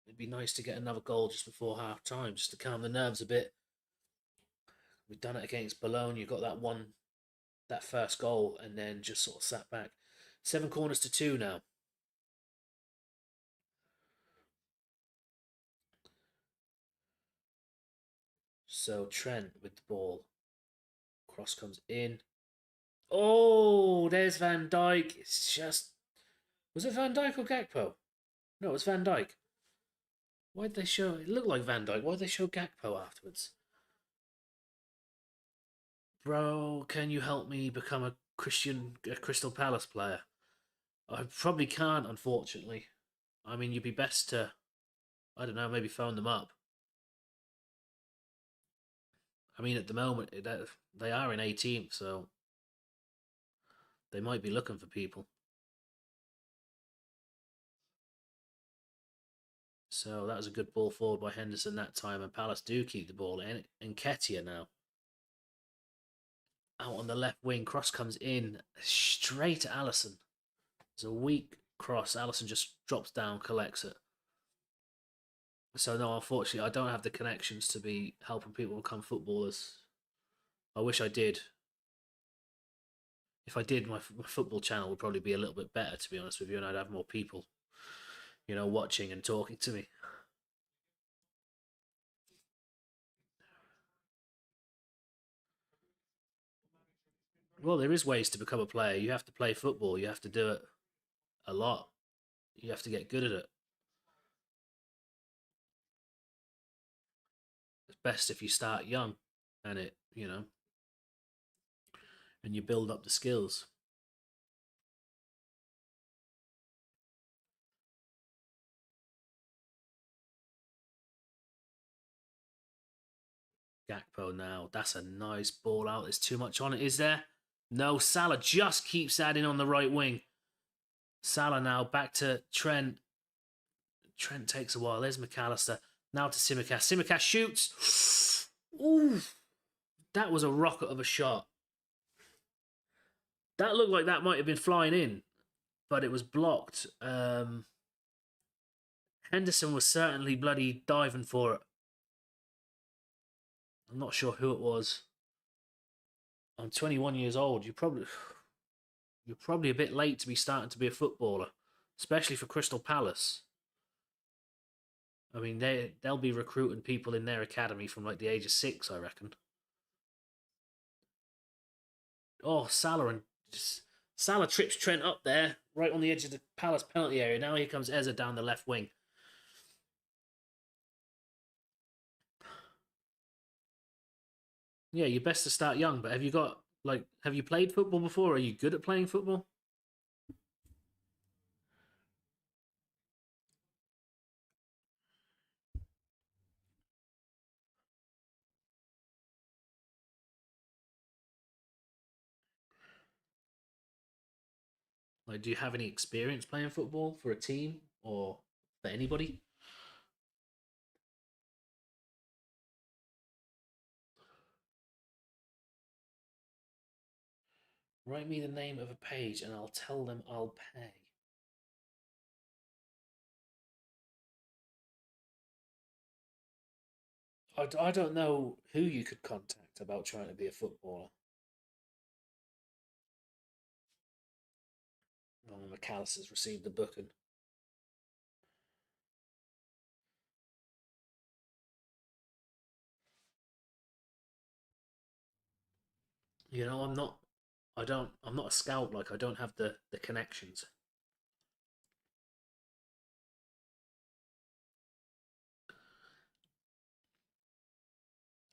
It'd be nice to get another goal just before half-time, just to calm the nerves a bit. We've done it against Bologna. You got that first goal, and then just sort of sat back. 7 corners to 2 now. So Trent with the ball. Cross comes in. Oh, there's Van Dijk. It's just... Was it Van Dijk or Gakpo? No, it was Van Dijk. Why did they show... It looked like Van Dijk. Why did they show Gakpo afterwards? Bro, can you help me become a Crystal Palace player? I probably can't, unfortunately. I mean, you'd be best to... I don't know, maybe phone them up. I mean, at the moment, they are in 18th, so they might be looking for people. So that was a good ball forward by Henderson that time, and Palace do keep the ball in. And Nketiah now. Out on the left wing, cross comes in, straight to Allison. It's a weak cross. Allison just drops down, collects it. So no, unfortunately, I don't have the connections to be helping people become footballers. I wish I did. If I did, my football channel would probably be a little bit better, to be honest with you, and I'd have more people, watching and talking to me. Well, there is ways to become a player. You have to play football. You have to do it a lot. You have to get good at it. It's best if you start young and and you build up the skills. Gakpo now. That's a nice ball out. There's too much on it, is there? No, Salah just keeps adding on the right wing. Salah now back to Trent. Trent takes a while. There's McAllister. Now to Tsimikas. Tsimikas shoots. Ooh, that was a rocket of a shot. That looked like that might have been flying in, but it was blocked. Henderson was certainly bloody diving for it. I'm not sure who it was. I'm 21 years old. You're probably a bit late to be starting to be a footballer, especially for Crystal Palace. I mean, they'll be recruiting people in their academy from like the age of 6, I reckon. Oh, Salah trips Trent up there, right on the edge of the Palace penalty area. Now here comes Eza down the left wing. Yeah, you're best to start young. But have you played football before? Are you good at playing football? Like, do you have any experience playing football for a team or for anybody? Write me the name of a page and I'll tell them I'll pay. I don't know who you could contact about trying to be a footballer. Oh, McAllister's received the booking. You know, I'm not. I don't. I'm not a scout. Like I don't have the connections.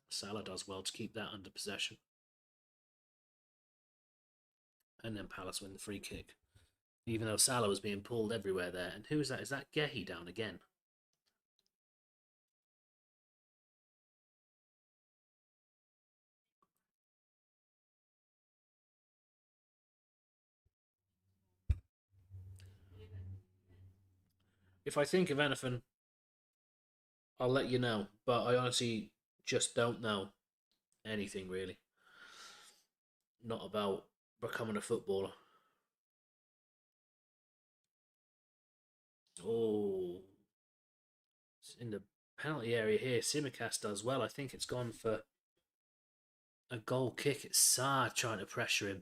Salah does well to keep that under possession, and then Palace win the free kick. Even though Salah was being pulled everywhere there. And who is that? Is that Gehi down again? If I think of anything, I'll let you know. But I honestly just don't know anything really. Not about becoming a footballer. Oh, it's in the penalty area here. Simicast does well. I think it's gone for a goal kick. It's Saar trying to pressure him.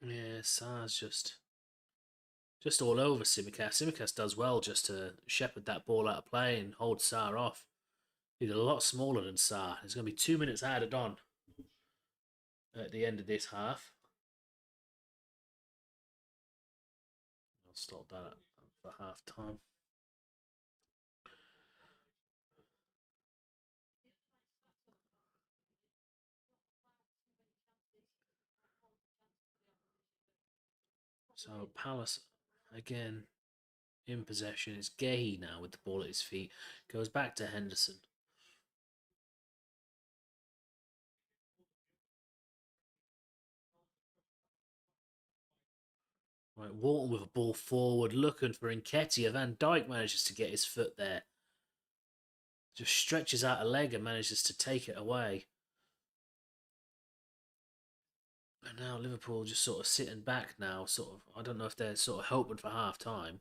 Yeah, Saar's just all over Simicast. Simicast does well just to shepherd that ball out of play and hold Saar off. He's a lot smaller than Saar. There's going to be 2 minutes added on at the end of this half. I'll stop that for half time. So Palace again in possession. It's Gay now with the ball at his feet. Goes back to Henderson. Right, Walton with a ball forward, looking for Nketiah. Van Dijk manages to get his foot there. Just stretches out a leg and manages to take it away. And now Liverpool just sort of sitting back now, sort of. I don't know if they're sort of hoping for half time.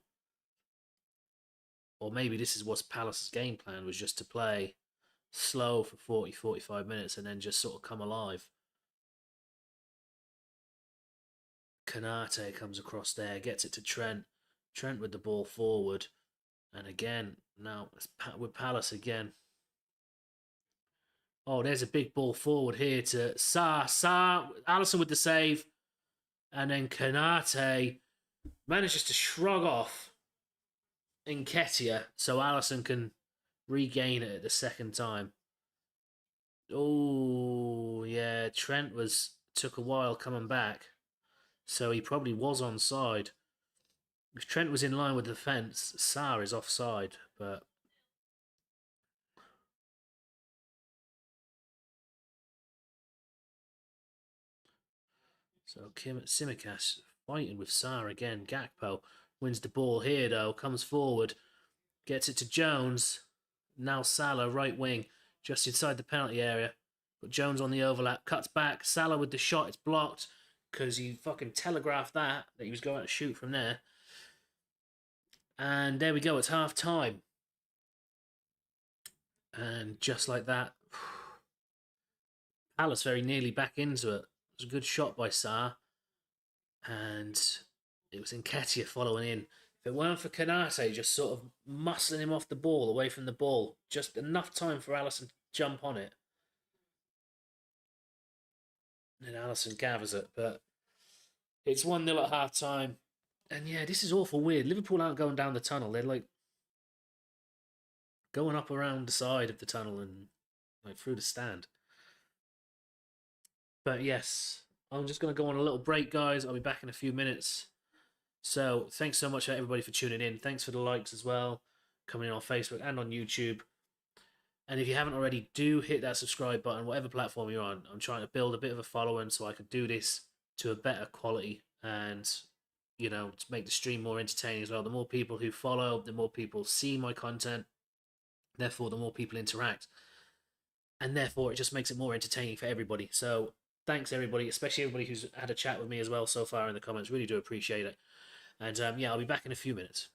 Or maybe this is what's Palace's game plan was just to play slow for 40, 45 minutes and then just sort of come alive. Kanate comes across there, gets it to Trent. Trent with the ball forward. And again, now it's with Palace again. Oh, there's a big ball forward here to Sa. Allison with the save. And then Kanate manages to shrug off Nketiah so Allison can regain it at the second time. Oh, yeah. Trent took a while coming back. So he probably was onside. If Trent was in line with the fence, Sa is offside. But so Kim Simicas fighting with Sa again. Gakpo wins the ball here though, comes forward, gets it to Jones. Now Salah, right wing, just inside the penalty area. But Jones on the overlap, cuts back. Salah with the shot, it's blocked because he fucking telegraphed that he was going to shoot from there. And there we go, it's half time. And just like that, Palace very nearly back into it. It was a good shot by Sarr. And it was Nketiah following in. If it weren't for Canate just sort of muscling him off the ball, away from the ball, just enough time for Allison to jump on it. And Allison gathers it, but it's 1-0 at half time. And yeah, this is awful weird. Liverpool aren't going down the tunnel. They're like going up around the side of the tunnel and like through the stand. But yes, I'm just going to go on a little break, guys. I'll be back in a few minutes. So thanks so much for everybody for tuning in. Thanks for the likes as well, coming in on Facebook and on YouTube. And if you haven't already, do hit that subscribe button, whatever platform you're on. I'm trying to build a bit of a following so I can do this to a better quality and, to make the stream more entertaining as well. The more people who follow, the more people see my content. Therefore, the more people interact. And therefore, it just makes it more entertaining for everybody. So thanks, everybody, especially everybody who's had a chat with me as well so far in the comments. Really do appreciate it. And yeah, I'll be back in a few minutes.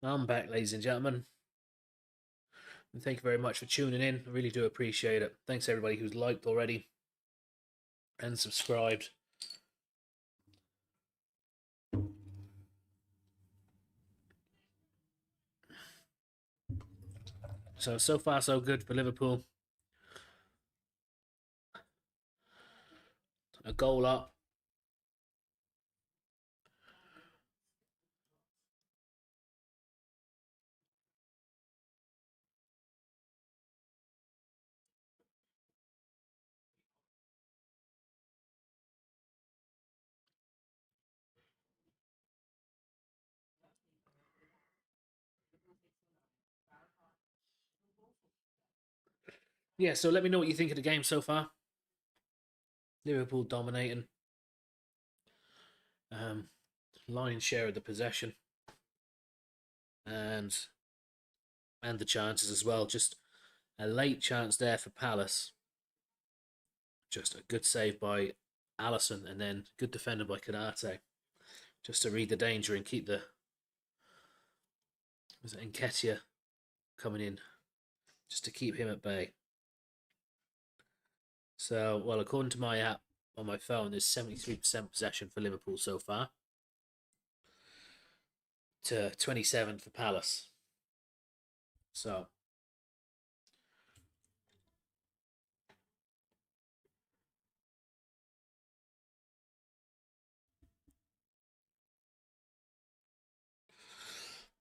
I'm back, ladies and gentlemen. And thank you very much for tuning in. I really do appreciate it. Thanks everybody who's liked already and subscribed. So far so good for Liverpool. A goal up. Yeah, so let me know what you think of the game so far. Liverpool dominating. Lion's share of the possession. And the chances as well. Just a late chance there for Palace. Just a good save by Allison and then good defender by Canate. Just to read the danger and keep the... Was it Nketiah coming in? Just to keep him at bay. So, well, according to my app on my phone, there's 73% possession for Liverpool so far to 27 for Palace. So,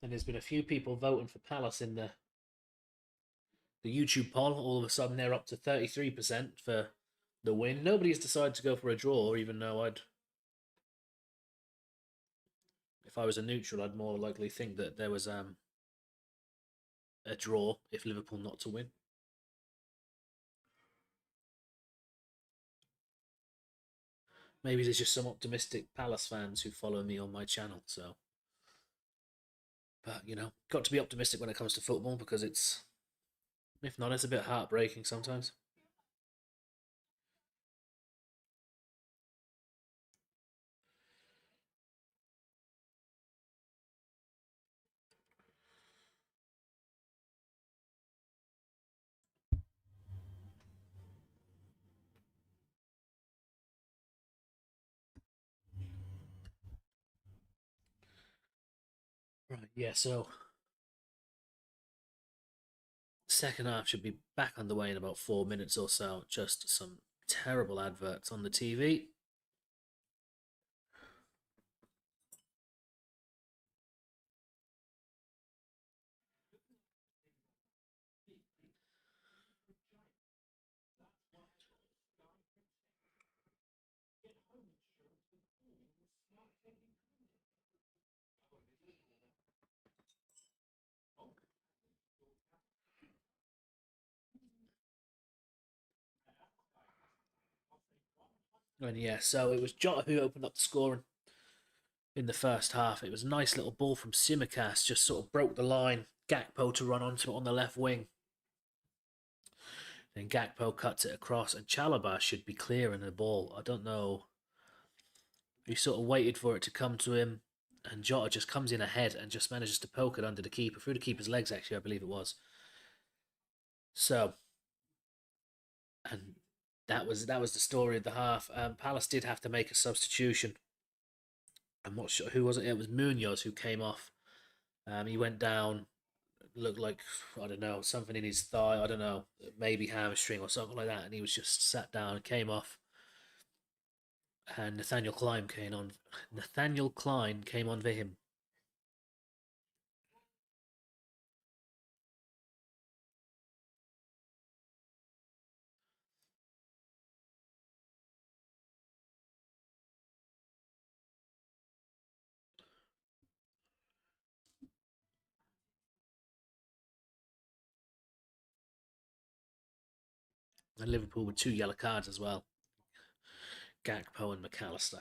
and there's been a few people voting for Palace in the YouTube poll. All of a sudden, they're up to 33% for the win. Nobody's decided to go for a draw, even though if I was a neutral, I'd more likely think that there was a draw if Liverpool not to win. Maybe there's just some optimistic Palace fans who follow me on my channel. So, but got to be optimistic when it comes to football because if not, it's a bit heartbreaking sometimes. Right, yeah, so second half should be back underway in about 4 minutes or so. Just some terrible adverts on the TV. And yeah, so it was Jota who opened up the scoring in the first half. It was a nice little ball from Simicast, just sort of broke the line. Gakpo to run onto it on the left wing. Then Gakpo cuts it across, and Chalobah should be clearing the ball. I don't know. He sort of waited for it to come to him, and Jota just comes in ahead and just manages to poke it under the keeper, through the keeper's legs, actually, I believe it was. So, and that was the story of the half. Palace did have to make a substitution. I'm not sure who was it. It was Munoz who came off. He went down. Looked like, I don't know, something in his thigh. I don't know, maybe hamstring or something like that. And he was just sat down and came off. And Nathaniel Klein came on. Nathaniel Klein came on for him. And Liverpool with 2 yellow cards as well. Gakpo and McAllister.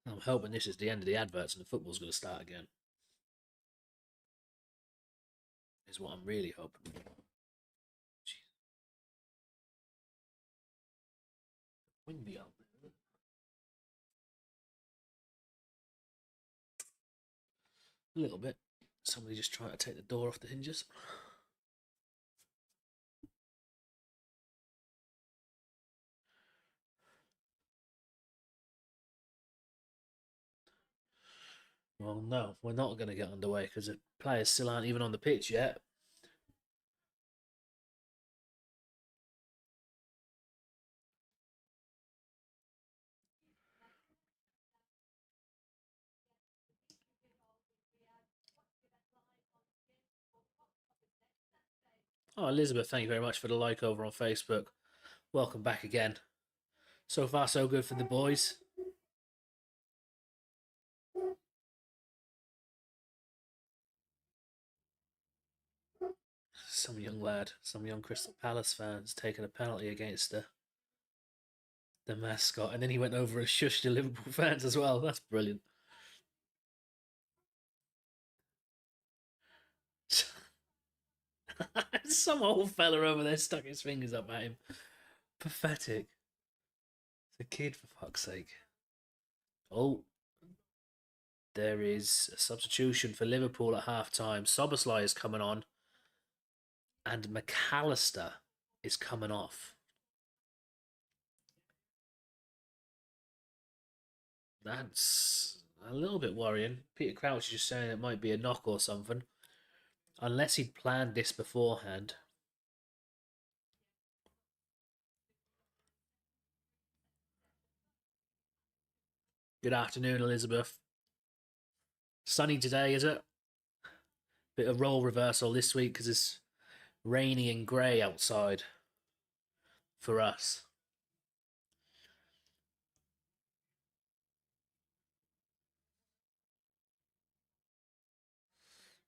I'm hoping this is the end of the adverts and the football's going to start again. Is what I'm really hoping. Jeez. Windy out there. A little bit. Somebody just trying to take the door off the hinges. Well, no, we're not going to get underway because the players still aren't even on the pitch yet. Oh, Elizabeth, thank you very much for the like over on Facebook. Welcome back again. So far, so good for the boys. Some young lad, some young Crystal Palace fans taking a penalty against the mascot, and then he went over and shushed the Liverpool fans as well. That's brilliant. Some old fella over there stuck his fingers up at him. Pathetic. It's a kid, for fuck's sake. Oh, there is a substitution for Liverpool at half time. Soboslai is coming on, and McAllister is coming off. That's a little bit worrying. Peter Crouch is just saying it might be a knock or something. Unless he'd planned this beforehand. Good afternoon, Elizabeth. Sunny today, is it? Bit of role reversal this week because it's rainy and grey outside for us.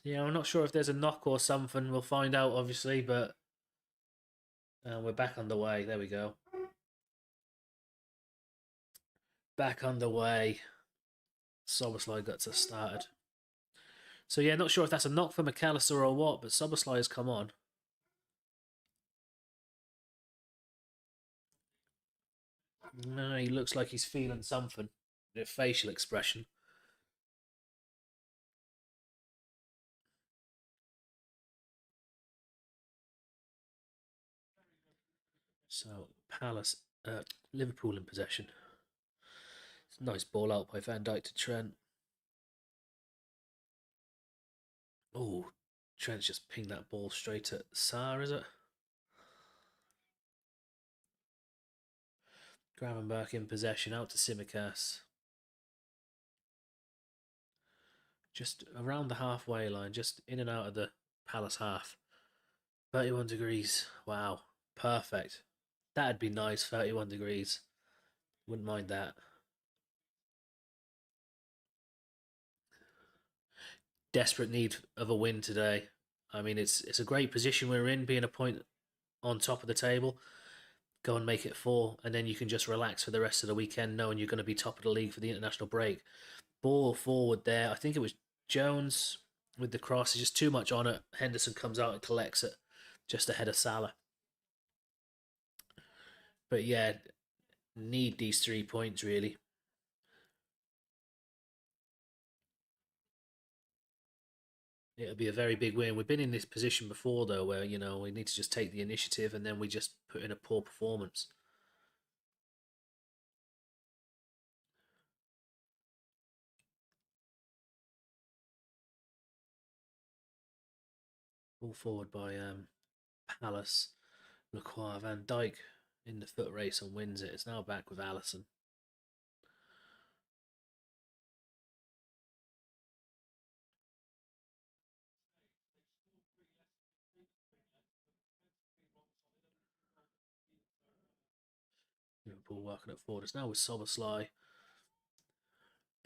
Yeah, I'm not sure if there's a knock or something. We'll find out, obviously, but we're back underway. There we go. Back underway. Soboslai got us started. So yeah, not sure if that's a knock for McAllister or what, but Soboslai has come on. No, he looks like he's feeling something. The facial expression. So Palace, Liverpool in possession. It's a nice ball out by Van Dijk to Trent. Oh, Trent's just pinged that ball straight at Sarr, is it? Gravenberch in possession, out to Simicas. Just around the halfway line, just in and out of the Palace half. 31 degrees. Wow. Perfect. That'd be nice, 31 degrees. Wouldn't mind that. Desperate need of a win today. I mean, it's a great position we're in, being a point on top of the table. Go and make it 4, and then you can just relax for the rest of the weekend, knowing you're going to be top of the league for the international break. Ball forward there. I think it was Jones with the cross. It's just too much on it. Henderson comes out and collects it just ahead of Salah. But yeah, need these 3 points really. It'll be a very big win. We've been in this position before though, where we need to just take the initiative and then we just put in a poor performance. Ball forward by Palace. Lacroix, Van Dijk in the foot race and wins it. It's now back with Alisson. Liverpool working it forward. It's now with Soboslai.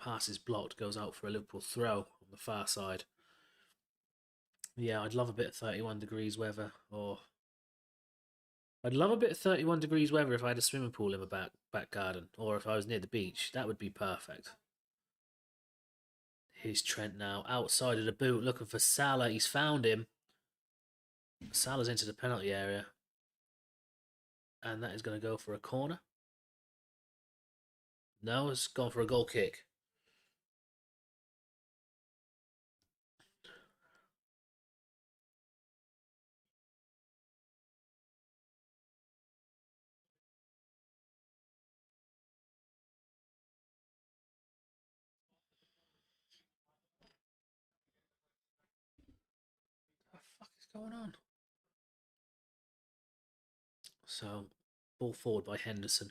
Pass is blocked, goes out for a Liverpool throw on the far side. Yeah, I'd love a bit of 31 degrees weather, or I'd love a bit of 31 degrees weather if I had a swimming pool in my back garden, or if I was near the beach. That would be perfect. Here's Trent now, outside of the boot, looking for Salah. He's found him. Salah's into the penalty area. And that is going to go for a corner. No, it's gone for a goal kick. What the fuck is going on? So, ball forward by Henderson.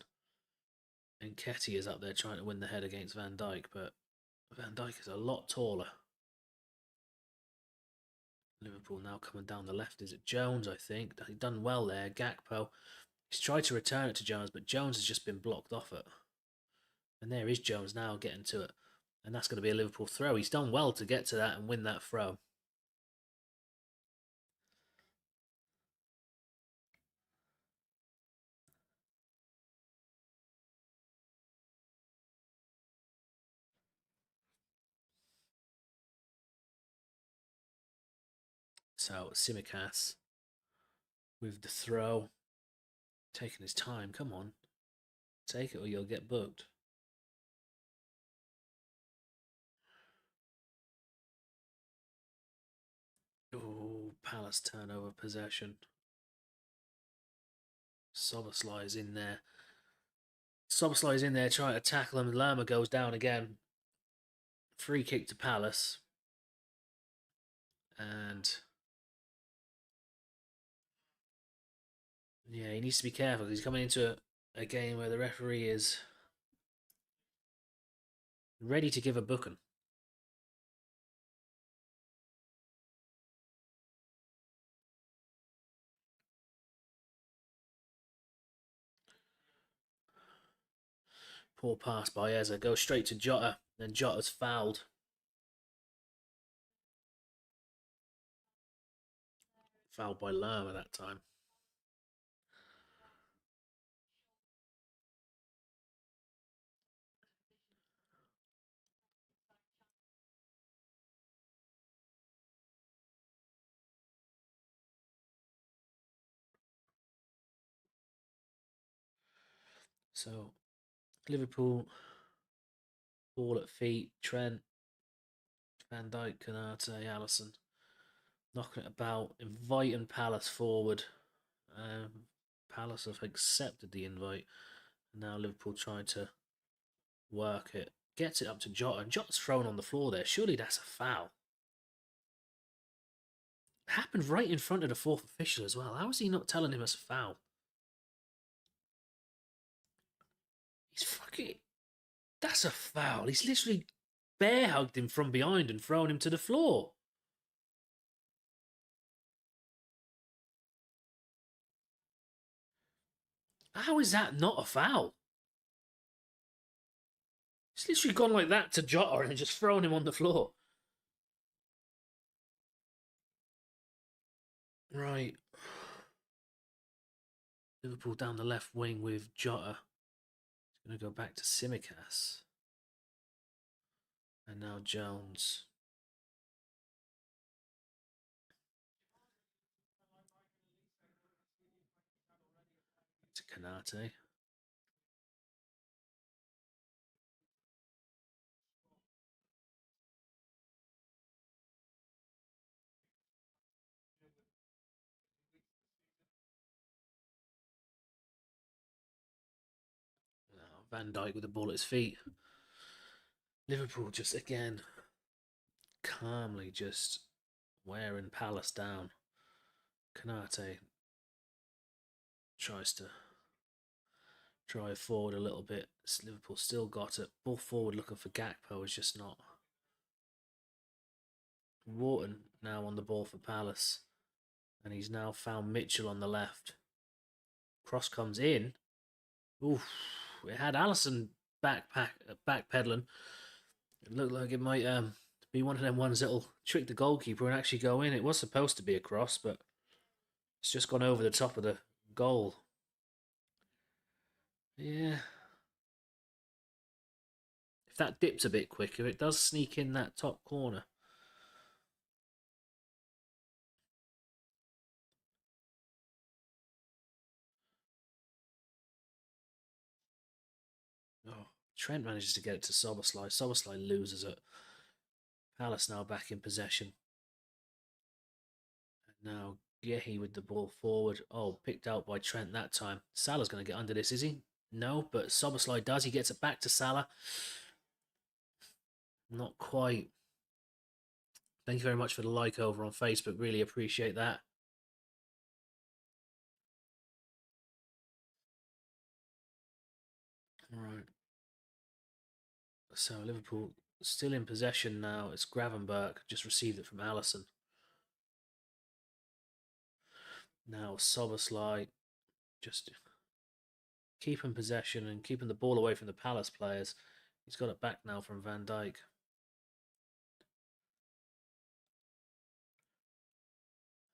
And Ketty is up there trying to win the head against Van Dijk, but Van Dijk is a lot taller. Liverpool now coming down the left. Is it Jones, I think? He's done well there. Gakpo. He's tried to return it to Jones, but Jones has just been blocked off it. And there is Jones now getting to it. And that's going to be a Liverpool throw. He's done well to get to that and win that throw. So, Simicas with the throw. Taking his time. Come on. Take it or you'll get booked. Oh, Palace turnover possession. Soboslai is in there. Soboslai is in there trying to tackle him. Lerma goes down again. Free kick to Palace. And yeah, he needs to be careful because he's coming into a game where the referee is ready to give a booking. Poor pass by Eza. Goes straight to Jota. Then Jota's fouled. Fouled by Lerma that time. So, Liverpool, ball at feet. Trent, Van Dijk, Canate, Allison. Knocking it about, inviting Palace forward. Palace have accepted the invite. Now Liverpool trying to work it. Gets it up to Jota, and Jota's thrown on the floor there. Surely that's a foul. It happened right in front of the fourth official as well. How is he not telling him it's a foul? He's fucking... That's a foul. He's literally bear hugged him from behind and thrown him to the floor. How is that not a foul? He's literally gone like that to Jota and just thrown him on the floor. Right. Liverpool down the left wing with Jota. He's going to go back to Simicas. And now Jones. To Canate. Van Dijk with the ball at his feet. Liverpool just again calmly just wearing Palace down. Canate tries to drive forward a little bit. Liverpool still got it. Ball forward looking for Gakpo is just not. Wharton now on the ball for Palace. And he's now found Mitchell on the left. Cross comes in. Oof. It had Allison backpedaling. It looked like it might be one of them ones that'll trick the goalkeeper and actually go in. It was supposed to be a cross, but it's just gone over the top of the goal. Yeah. if that dips a bit quicker, it does sneak in that top corner. Oh, Trent manages to get it to Soberslide. Soberslide loses it. Palace now back in possession. Now Gehi with the ball forward. Oh, picked out by Trent that time. Salah's going to get under this, is he? No, but Soberslide does. He gets it back to Salah. Not quite. Thank you very much for the like over on Facebook. Really appreciate that. All right. So Liverpool still in possession now. It's Gravenberch. Just received it from Alisson. Now Soberslide just keeping possession and keeping the ball away from the Palace players. He's got it back now from Van Dijk.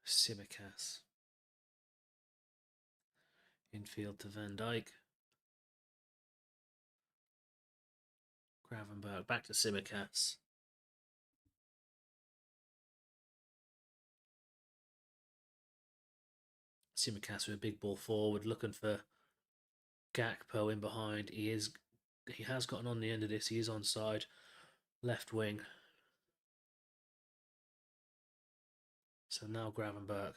Simicas. Infield to Van Dijk. Gravenberch back to Simicas. Simicas with a big ball forward, looking for Gakpo in behind. He has gotten on the end of this. He is onside. Left wing. So now Gravenberch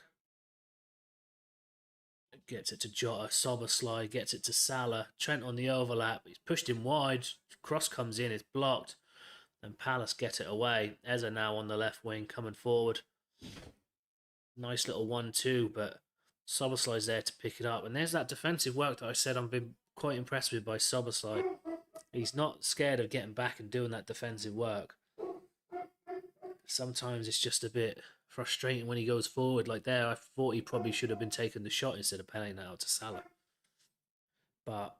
gets it to Jota. Soberslide gets it to Salah. Trent on the overlap. He's pushed him wide. Cross comes in. It's blocked. And Palace get it away. Eza now on the left wing coming forward. Nice little 1-2, but Soberslide's there to pick it up. And there's that defensive work that I said I've been quite impressed with by Soberslide. He's not scared of getting back and doing that defensive work. Sometimes it's just a bit frustrating when he goes forward like there. I thought he probably should have been taking the shot instead of playing that out to Salah. But,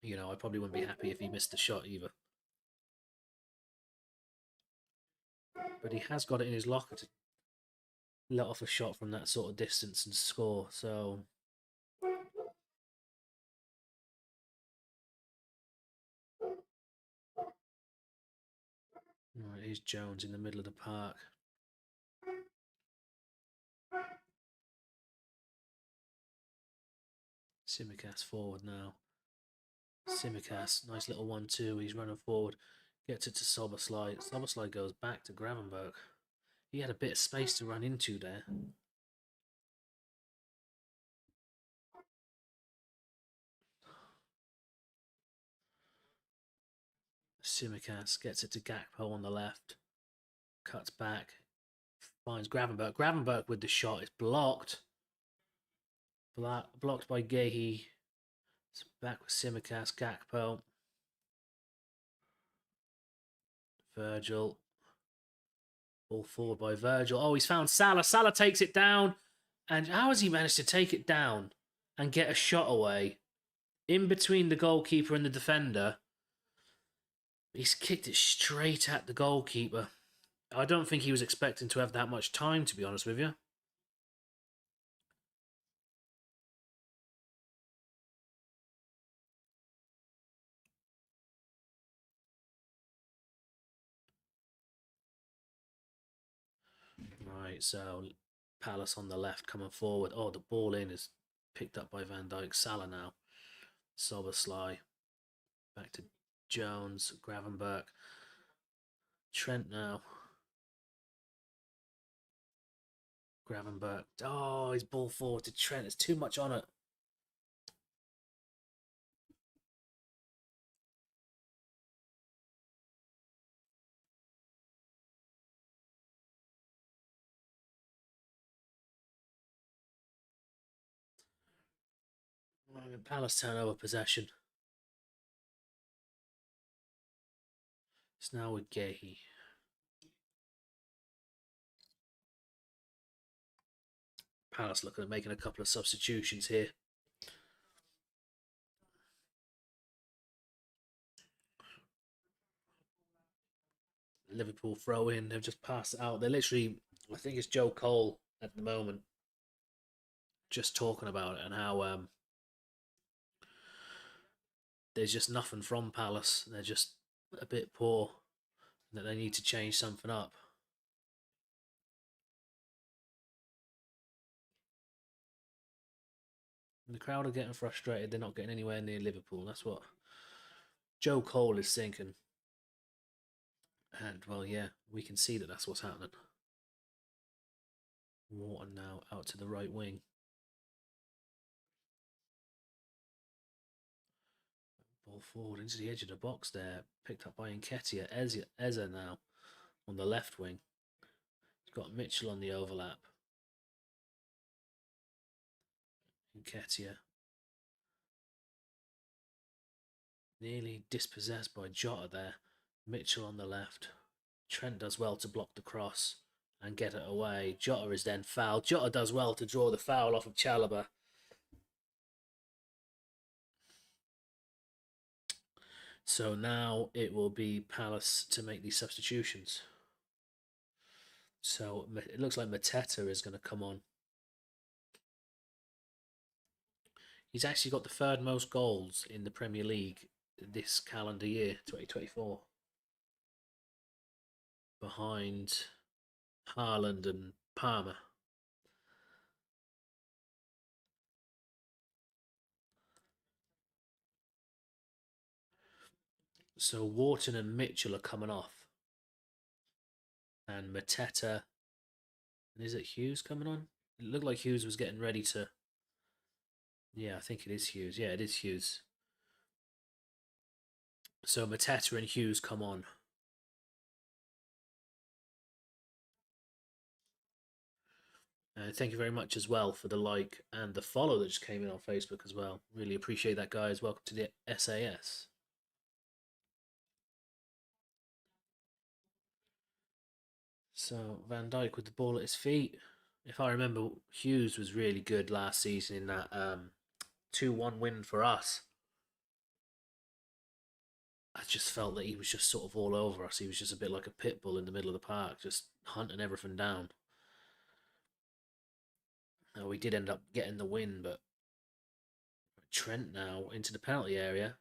you know, I probably wouldn't be happy if he missed the shot either. But he has got it in his locker to let off a shot from that sort of distance and score. So right, here's Jones in the middle of the park. Simicas forward now. Simicas, nice little 1-2. He's running forward. Gets it to Soberslide. Soberslide goes back to Gravenberch. He had a bit of space to run into there. Simicas gets it to Gakpo on the left. Cuts back. Finds Gravenberch. Gravenberch with the shot is blocked. Blocked by Gehi. It's back with Simicas. Gakpo. Virgil. Ball forward by Virgil. Oh, he's found Salah. Salah takes it down. And how has he managed to take it down and get a shot away in between the goalkeeper and the defender? He's kicked it straight at the goalkeeper. I don't think he was expecting to have that much time, to be honest with you. Right, so Palace on the left coming forward. Oh, the ball in is picked up by Van Dijk. Salah now. Soberslide. Back to Jones. Gravenberch. Trent now. Gravenberch. Oh, his ball forward to Trent. There's too much on it. Palace turn over possession. It's now with Gehi. Palace looking at making a couple of substitutions here. Liverpool throw in. They've just passed it out. They're literally, I think it's Joe Cole at the moment, just talking about it and how there's just nothing from Palace. They're just a bit poor. That they need to change something up. And the crowd are getting frustrated. They're not getting anywhere near Liverpool. That's what Joe Cole is thinking. And, well, yeah, we can see that that's what's happening. Wharton now out to the right wing. Ball forward into the edge of the box there. Picked up by Nketiah. Eze now on the left wing. He's got Mitchell on the overlap. Nketiah. Nearly dispossessed by Jota there. Mitchell on the left. Trent does well to block the cross and get it away. Jota is then fouled. Jota does well to draw the foul off of Chalobah. So now it will be Palace to make these substitutions. So it looks like Mateta is going to come on. He's actually got the third most goals in the Premier League this calendar year, 2024. Behind Haaland and Palmer. So Wharton and Mitchell are coming off. And Mateta. And is it Hughes coming on? It looked like Hughes was getting ready to... Yeah, I think it is Hughes. Yeah, it is Hughes. So Mateta and Hughes come on. Thank you very much as well for the like and the follow that just came in on Facebook as well. Really appreciate that, guys. Welcome to the SAS. So Van Dijk with the ball at his feet. If I remember, Hughes was really good last season in that 2-1 win for us. I just felt that he was just sort of all over us. He was just a bit like a pit bull in the middle of the park, just hunting everything down. Now, we did end up getting the win, but Trent now into the penalty area.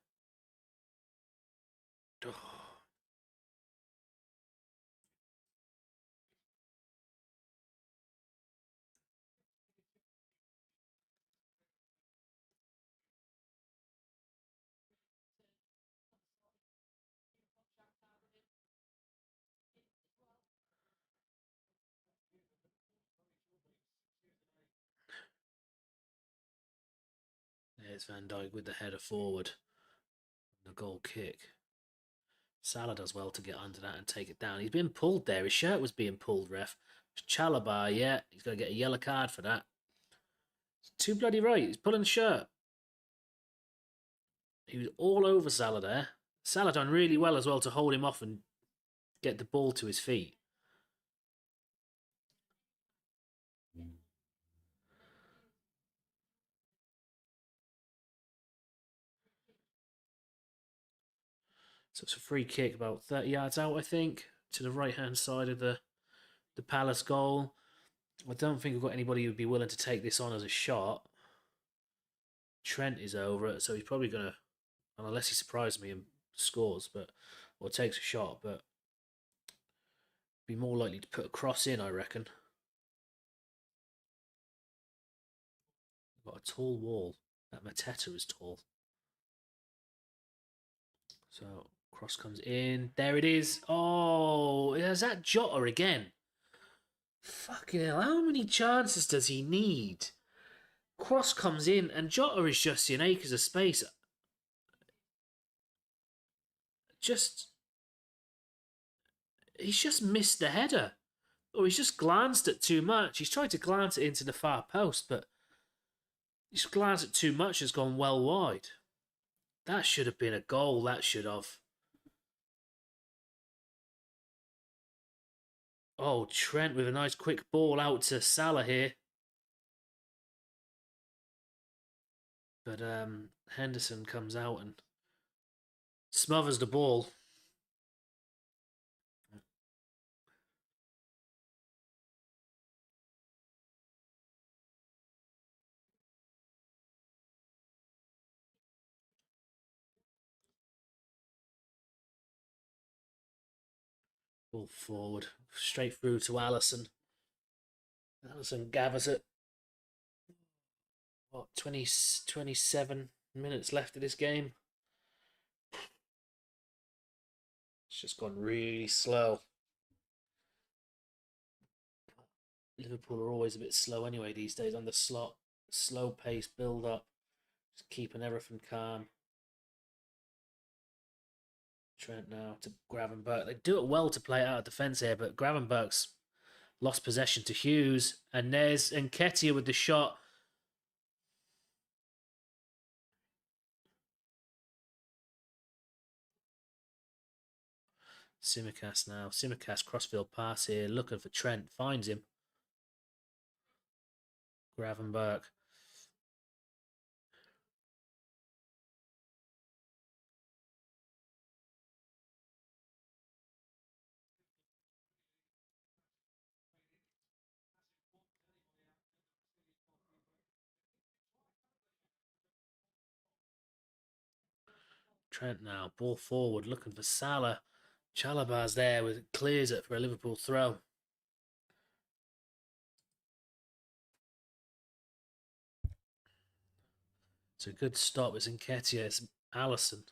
Oh. There's Van Dijk with the header forward. The goal kick. Salah does well to get under that and take it down. He's been pulled there. His shirt was being pulled, ref. Chalobah, yeah. He's going to get a yellow card for that. It's too bloody right. He's pulling the shirt. He was all over Salah there. Salah done really well as well to hold him off and get the ball to his feet. So it's a free kick about 30 yards out, I think, to the right-hand side of the Palace goal. I don't think we've got anybody who'd be willing to take this on as a shot. Trent is over it, so he's probably going to, unless he surprises me and scores, or takes a shot, but be more likely to put a cross in, I reckon. Got a tall wall. That Mateta is tall. So cross comes in. There it is. Oh, is that Jota again? Fucking hell, how many chances does he need? Cross comes in and Jota is just in acres of space. He's just missed the header. Or he's just glanced at too much. He's tried to glance it into the far post, but he's glanced at too much, has gone well wide. That should have been a goal, that should have. Oh, Trent with a nice quick ball out to Salah here. But Henderson comes out and smothers the ball. Ball forward, straight through to Allison. Allison gathers it. What, 27 minutes left of this game? It's just gone really slow. Liverpool are always a bit slow anyway these days on the slot. Slow pace build up. Just keeping everything calm. Trent now to Gravenberch. They do it well to play out of defence here, but Gravenberch's lost possession to Hughes. And there's Nketiah with the shot. Simicast now. Simicast crossfield pass here. Looking for Trent. Finds him. Gravenberch. Trent now. Ball forward. Looking for Salah. Chalobah's there with clears it for a Liverpool throw. It's a good stop. It's Nketiah. It's Allison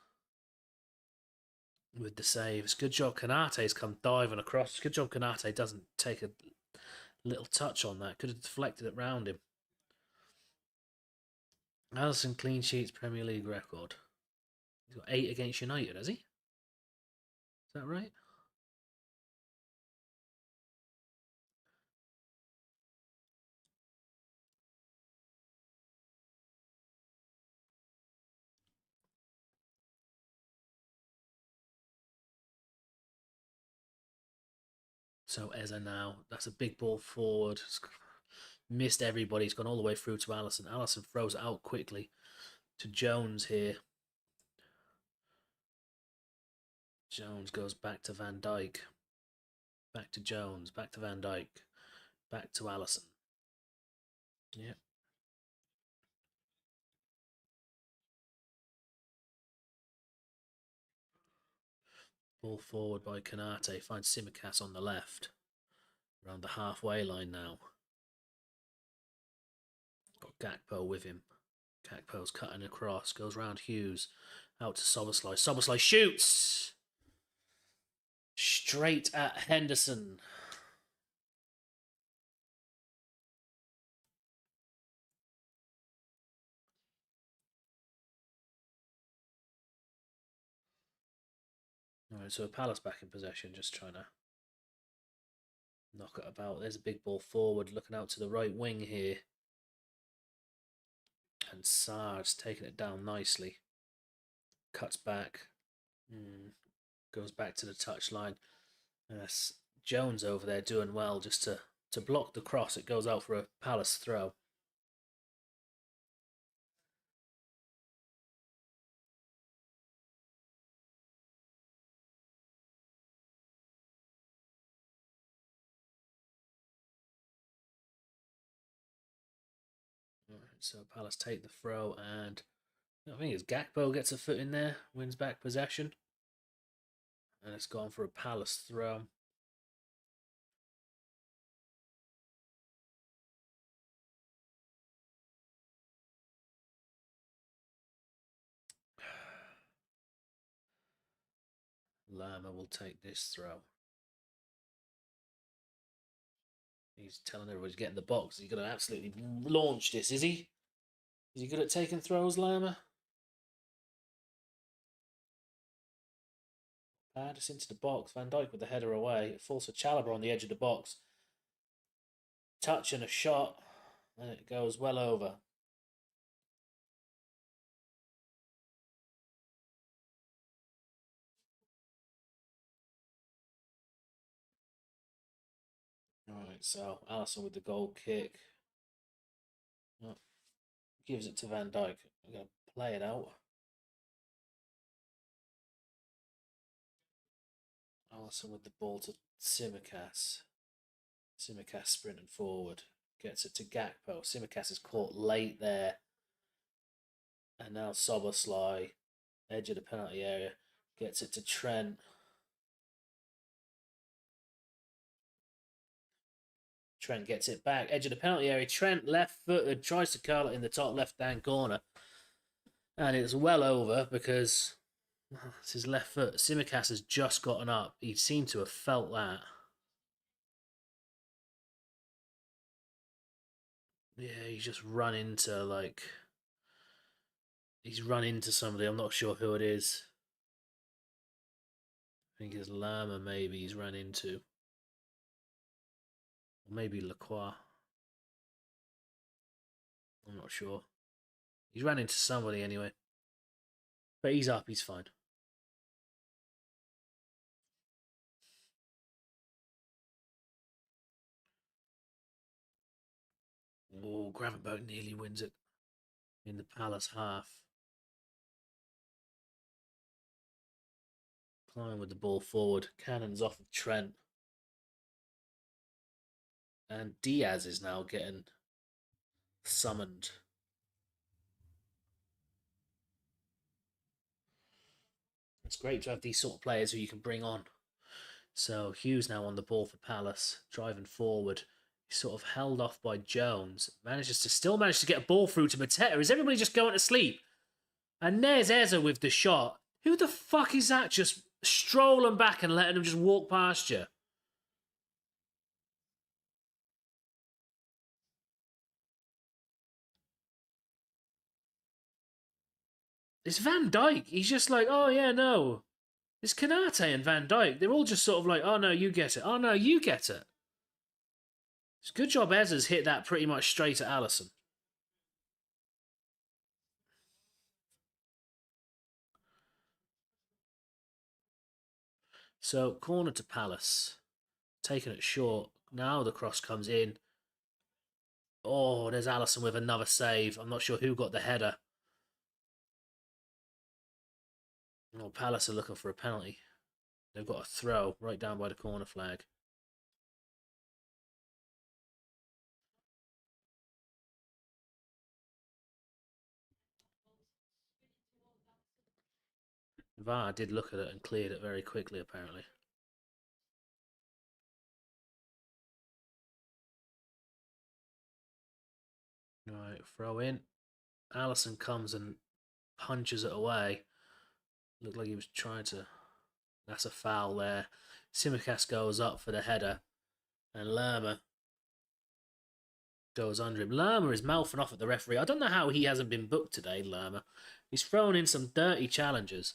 with the save. It's good job Konate's come diving across. It's good job Konate doesn't take a little touch on that. Could have deflected it round him. Allison clean sheets Premier League record. He's got 8 against United, has he? Is that right? So Eza now. That's a big ball forward. Missed everybody. He's gone all the way through to Allison. Allison throws it out quickly to Jones here. Jones goes back to Van Dijk. Back to Jones. Back to Van Dijk. Back to Allison. Yep. Ball forward by Konate. Finds Simicast on the left. Around the halfway line now. Got Gakpo with him. Gakpo's cutting across. Goes round Hughes. Out to Szoboszlai. Szoboszlai shoots! Straight at Henderson. Alright, so Palace back in possession, just trying to knock it about. There's a big ball forward, looking out to the right wing here. And Sar's taking it down nicely. Cuts back. Goes back to the touchline. Yes, Jones over there doing well just to block the cross. It goes out for a Palace throw. Right, so Palace take the throw, and I think it's Gakpo gets a foot in there, wins back possession. And it's gone for a Palace throw. Lama will take this throw. He's telling everybody to get in the box. He's going to absolutely launch this, is he? Is he good at taking throws, Lama? Just into the box. Van Dijk with the header away. It falls for Chalobah on the edge of the box. Touch and a shot. And it goes well over. Alright, so Allison with the goal kick. Oh, gives it to Van Dijk. We're going to play it out. Allison with the ball to Simicast. Simicast sprinting forward. Gets it to Gakpo. Simicast is caught late there. And now Szoboszlai, edge of the penalty area, gets it to Trent. Trent gets it back. Edge of the penalty area. Trent left-footed, tries to curl it in the top left-hand corner. And it's well over because it's his left foot. Tsimikas has just gotten up. He seemed to have felt that. Yeah, he's just run into, like... He's run into somebody. I'm not sure who it is. I think it's Lama, maybe, he's run into. Or maybe Lacroix. I'm not sure. He's ran into somebody anyway. But he's up, he's fine. Oh, Gravenberg nearly wins it in the Palace half. Klein with the ball forward. Cannon's off of Trent. And Diaz is now getting summoned. It's great to have these sort of players who you can bring on. So Hughes now on the ball for Palace, driving forward. He's sort of held off by Jones. Still manages to get a ball through to Mateta. Is everybody just going to sleep? And there's Eza with the shot. Who the fuck is that just strolling back and letting him just walk past you? It's Van Dijk. He's just like, oh yeah, no. It's Kanate and Van Dijk. They're all just sort of like, oh no, you get it. Oh no, you get it. It's a good job Eza's hit that pretty much straight at Alisson. So, corner to Palace. Taking it short. Now the cross comes in. Oh, there's Alisson with another save. I'm not sure who got the header. Oh, Palace are looking for a penalty. They've got a throw right down by the corner flag. VAR did look at it and cleared it very quickly, apparently. Right, throw in. Alisson comes and punches it away. Looked like he was trying to... That's a foul there. Tsimikas goes up for the header. And Lerma goes under him. Lerma is mouthing off at the referee. I don't know how he hasn't been booked today, Lerma. He's thrown in some dirty challenges.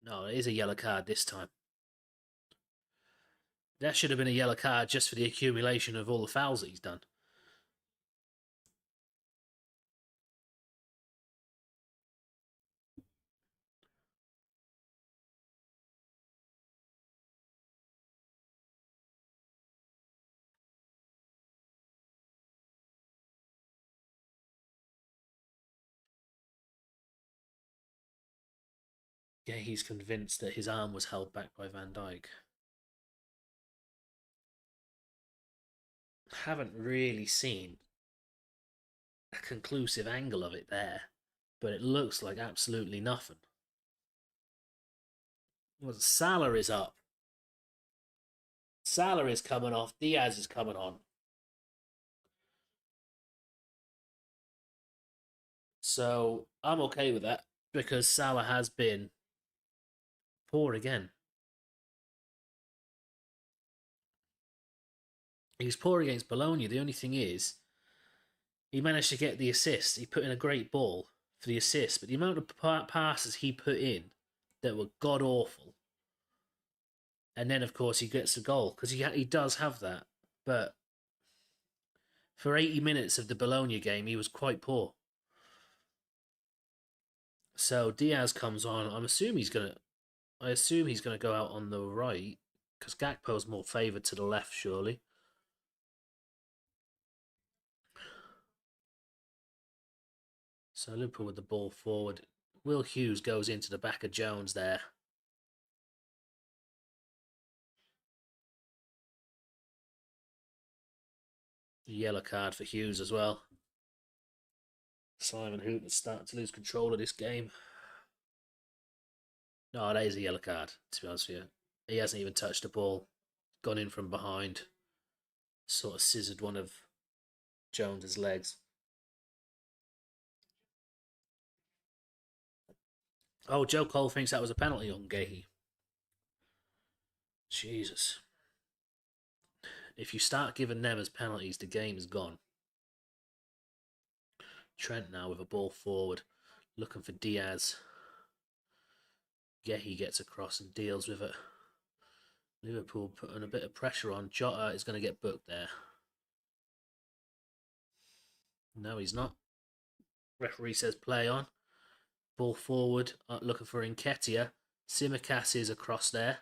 No, it is a yellow card this time. That should have been a yellow card just for the accumulation of all the fouls that he's done. Yeah, he's convinced that his arm was held back by Van Dijk. Haven't really seen a conclusive angle of it there, but it looks like absolutely nothing. Well, Salah is up. Salah is coming off. Diaz is coming on. So I'm okay with that because Salah has been poor again. He was poor against Bologna. The only thing is, he managed to get the assist. He put in a great ball for the assist, but the amount of passes he put in that were god awful. And then, of course, he gets the goal because he does have that. But for 80 minutes of the Bologna game, he was quite poor. So Diaz comes on. I assume he's gonna go out on the right because Gakpo's more favoured to the left, surely. So Liverpool with the ball forward. Will Hughes goes into the back of Jones there. Yellow card for Hughes as well. Simon Hooper's starting to lose control of this game. No, that is a yellow card, to be honest with you. He hasn't even touched the ball. Gone in from behind. Sort of scissored one of Jones's legs. Oh, Joe Cole thinks that was a penalty on Gahey. Jesus. If you start giving them as penalties, the game is gone. Trent now with a ball forward, looking for Diaz. Gahey gets across and deals with it. Liverpool putting a bit of pressure on. Jota is going to get booked there. No, he's not. Referee says play on. Ball forward, looking for Nketiah. Tsimikas is across there.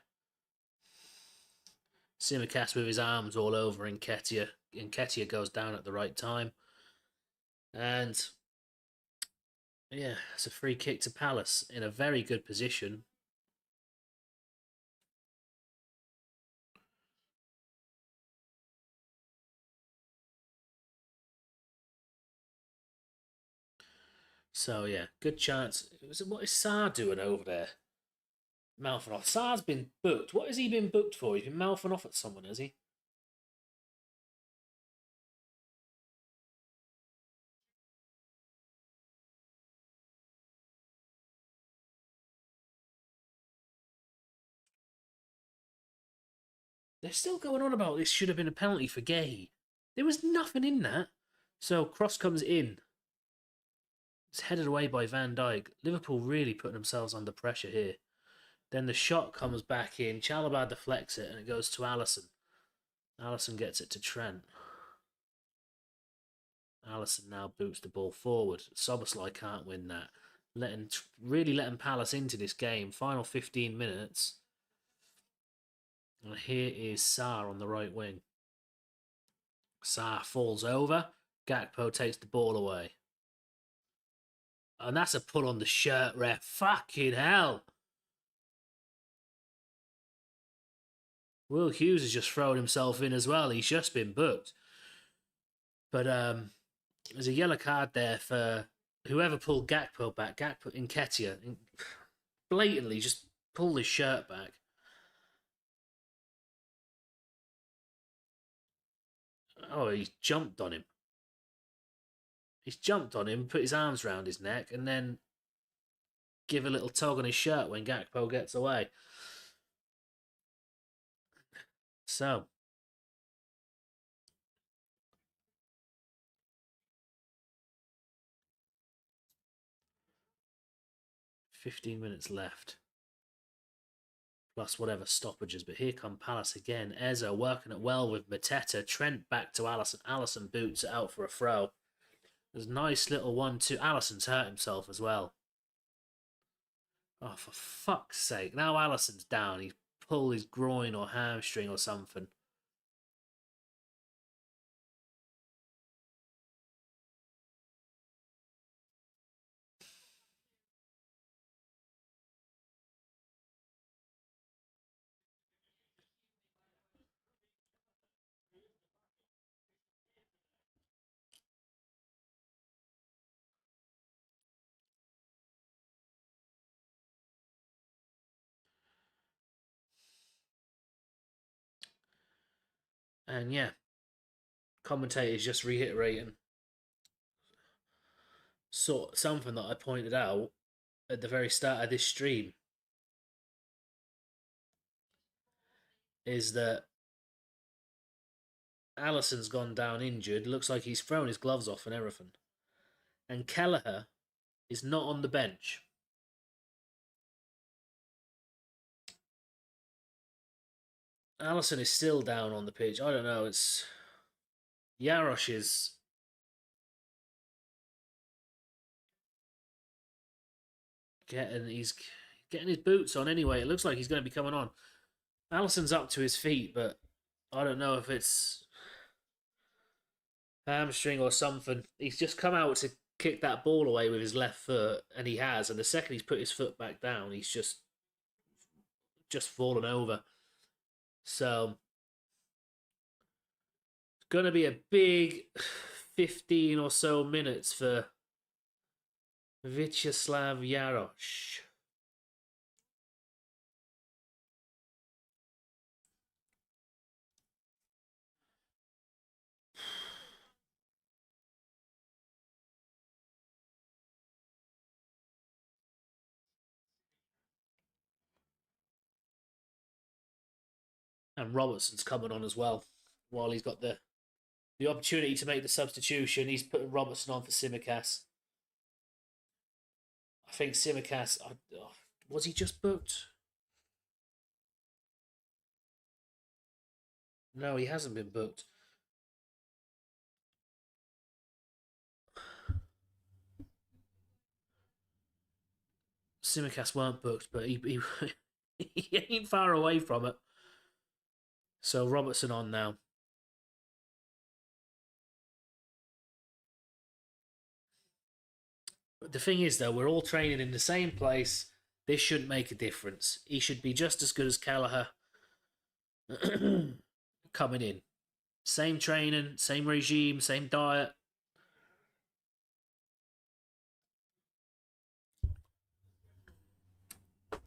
Tsimikas with his arms all over Nketiah. Nketiah goes down at the right time. And yeah, it's a free kick to Palace in a very good position. So yeah, good chance. What is Sarr doing over there? Mouthing off. Sarr's been booked. What has he been booked for? He's been mouthing off at someone, has he? They're still going on about this should have been a penalty for Gay. There was nothing in that. So cross comes in. It's headed away by Van Dijk. Liverpool really putting themselves under pressure here. Then the shot comes back in. Chalobah deflects it and it goes to Alisson. Alisson gets it to Trent. Alisson now boots the ball forward. Szoboszlai can't win that. Really letting Palace into this game. Final 15 minutes. And here is Sarr on the right wing. Sarr falls over. Gakpo takes the ball away. And that's a pull on the shirt, ref. Fucking hell. Will Hughes has just thrown himself in as well. He's just been booked. But there's a yellow card there for whoever pulled Gakpo back. Gakpo, Nketiah, blatantly just pulled his shirt back. Oh, he's jumped on him. He's jumped on him, put his arms round his neck, and then give a little tug on his shirt when Gakpo gets away. So, $15 minutes left. Plus whatever stoppages. But here come Palace again. Eze working it well with Mateta. Trent back to Alisson. Alisson boots it out for a throw. There's a nice little 1-2. Alisson's hurt himself as well. Oh, for fuck's sake. Now Alisson's down. He's pulled his groin or hamstring or something. And yeah, commentators just reiterating something that I pointed out at the very start of this stream is that Alisson's gone down injured. Looks like he's thrown his gloves off and everything. And Kelleher is not on the bench. Alisson is still down on the pitch. I don't know. It's Jarosz is he's getting his boots on anyway. It looks like he's going to be coming on. Alisson's up to his feet, but I don't know if it's hamstring or something. He's just come out to kick that ball away with his left foot, and he has. And the second he's put his foot back down, he's just fallen over. So it's going to be a big 15 or so minutes for Vyacheslav Yarosh. And Robertson's coming on as well. While he's got the opportunity to make the substitution, he's putting Robertson on for Simicast. I think Simicast, was he just booked? No, he hasn't been booked. Simicast weren't booked, but he he ain't far away from it. So Robertson on now. But the thing is, though, we're all training in the same place. This shouldn't make a difference. He should be just as good as Kelleher coming in. Same training, same regime, same diet.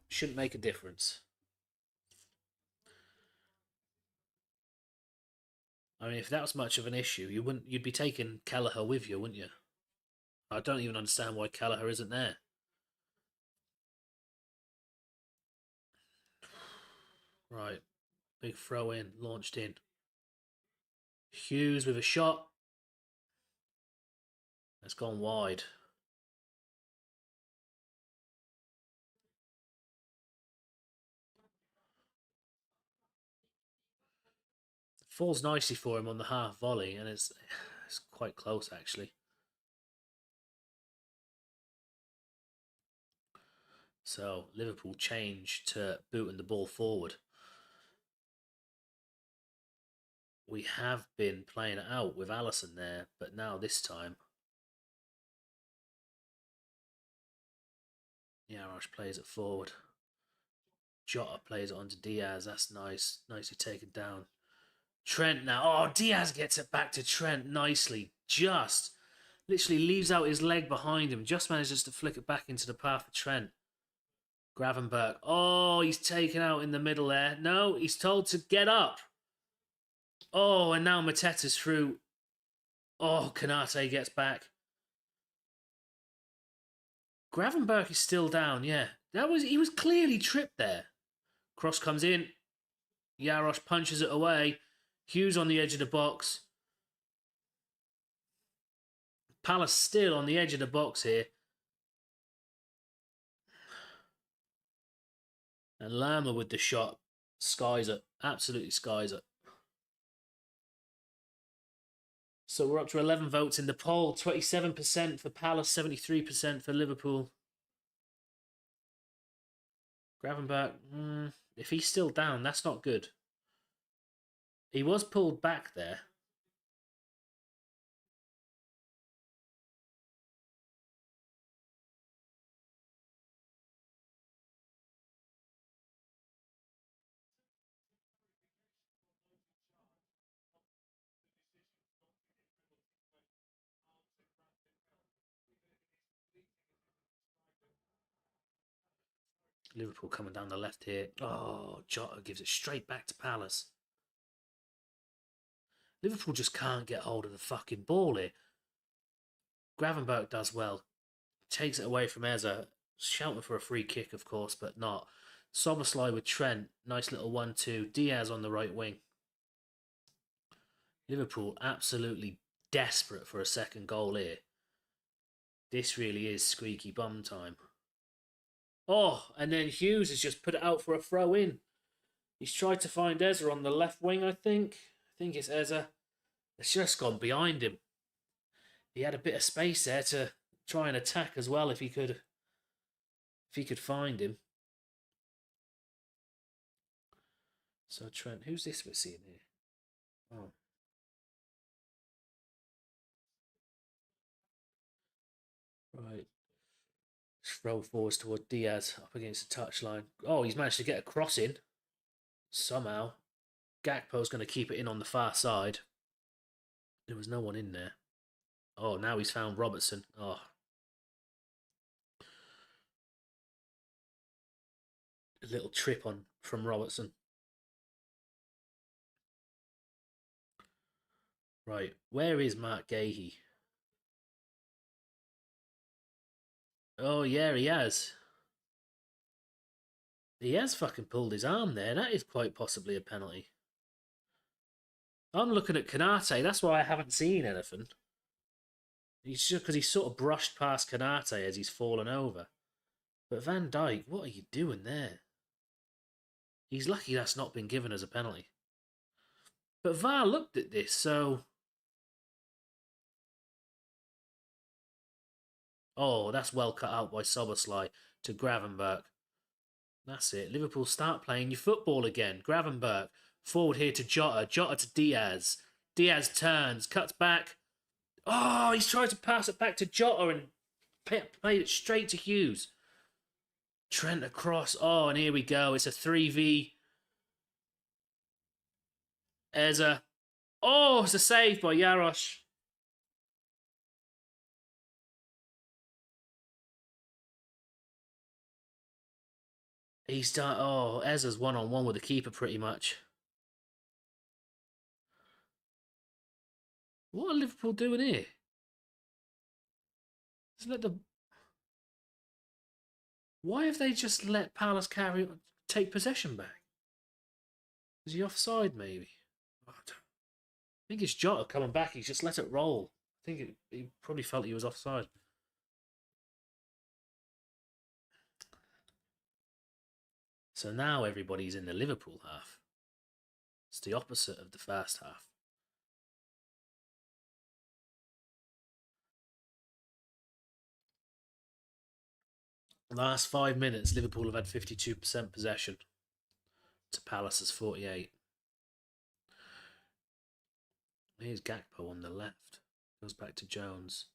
Shouldn't make a difference. I mean, if that was much of an issue, you'd be taking Kelleher with you, wouldn't you? I don't even understand why Kelleher isn't there. Right. Big throw in, launched in. Hughes with a shot. That's gone wide. Falls nicely for him on the half volley, and it's quite close actually. So Liverpool change to booting the ball forward. We have been playing it out with Alisson there, but now this time Yarosh plays it forward. Jota plays it onto Diaz. That's nice. Nicely taken down. Trent now. Oh, Diaz gets it back to Trent nicely. Just literally leaves out his leg behind him. Just manages to flick it back into the path of Trent. Gravenberch. Oh, he's taken out in the middle there. No, he's told to get up. Oh, and now Mateta's through. Oh, Kanate gets back. Gravenberch is still down, yeah. He was clearly tripped there. Cross comes in. Yarosh punches it away. Hughes on the edge of the box. Palace still on the edge of the box here. And Lama with the shot. Skies it. Absolutely skies it. So we're up to 11 votes in the poll. 27% for Palace, 73% for Liverpool. Gravenberch, if he's still down, that's not good. He was pulled back there. Liverpool coming down the left here. Oh, Jota gives it straight back to Palace. Liverpool just can't get hold of the fucking ball here. Gravenberch does well. Takes it away from Eza. Shouting for a free kick, of course, but not. Soboslai with Trent. Nice little 1-2. Diaz on the right wing. Liverpool absolutely desperate for a second goal here. This really is squeaky bum time. Oh, and then Hughes has just put it out for a throw in. He's tried to find Eza on the left wing, I think. I think it's Eza. It's just gone behind him. He had a bit of space there to try and attack as well if he could find him. So Trent, who's this we're seeing here? Oh. Right. Throw forwards toward Diaz up against the touchline. Oh, he's managed to get a cross in. Somehow. Gakpo's going to keep it in on the far side. There was no one in there. Oh, now he's found Robertson. Oh. A little trip on from Robertson. Right, where is Mark Gahey? Oh yeah, he has. He has fucking pulled his arm there. That is quite possibly a penalty. I'm looking at Kanate. That's why I haven't seen anything. He's just because he sort of brushed past Kanate as he's fallen over. But Van Dijk, what are you doing there? He's lucky that's not been given as a penalty. But VAR looked at this, so... Oh, that's well cut out by Soboslai to Gravenberch. That's it. Liverpool start playing your football again. Gravenberch forward here to Jota. Jota to Diaz. Diaz turns, cuts back. Oh, he's trying to pass it back to Jota and played it straight to Hughes. Trent across. Oh, and here we go. It's a 3v. Eza. Oh, it's a save by Jaros. He's done. Oh, Eza's one-on-one with the keeper pretty much. What are Liverpool doing here? Just let the... Why have they just let Palace take possession back? Is he offside, maybe? I think it's Jota coming back. He's just let it roll. I think he probably felt he was offside. So now everybody's in the Liverpool half. It's the opposite of the first half. Last 5 minutes, Liverpool have had 52% possession to Palace's 48. Here's Gakpo on the left. Goes back to Jones.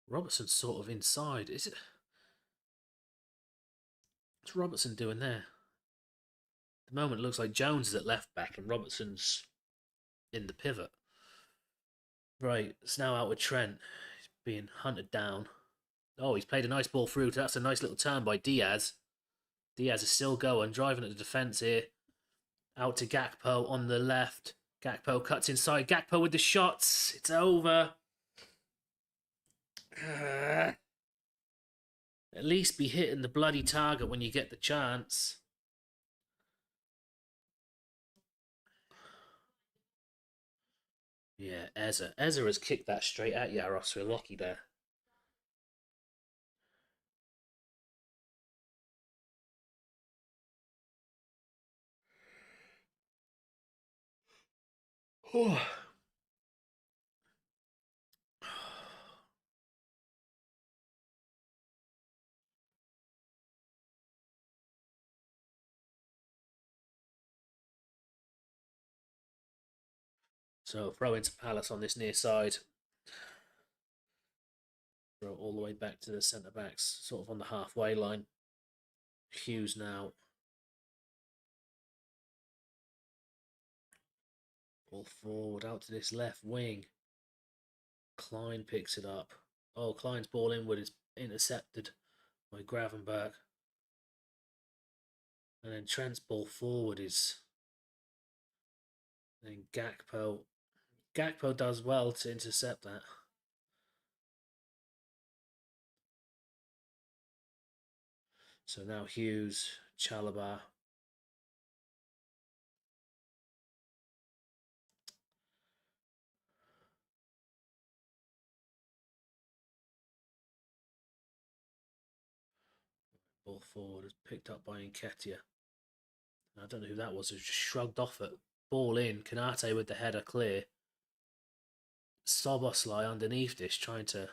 Robertson's sort of inside. Is it? What's Robertson doing there? At the moment, it looks like Jones is at left back and Robertson's in the pivot. Right, it's now out with Trent. He's being hunted down. Oh, he's played a nice ball through. That's a nice little turn by Diaz. Diaz is still going, driving at the defence here. Out to Gakpo on the left. Gakpo cuts inside. Gakpo with the shots. It's over. At least be hitting the bloody target when you get the chance. Yeah, Eza. Eza has kicked that straight at Jaros. We're lucky there. Oh. So throw into Palace on this near side. Throw all the way back to the centre backs, sort of on the halfway line. Hughes now. Ball forward out to this left wing. Klein picks it up. Oh, Klein's ball inward is intercepted by Gravenberch. And then Trent's ball forward is... Then Gakpo. Gakpo does well to intercept that. So now Hughes, Chalobah. Ball forward is picked up by Nketiah. I don't know who that was. It was just shrugged off it. Ball in. Kanate with the header clear. Soboslai underneath this, trying to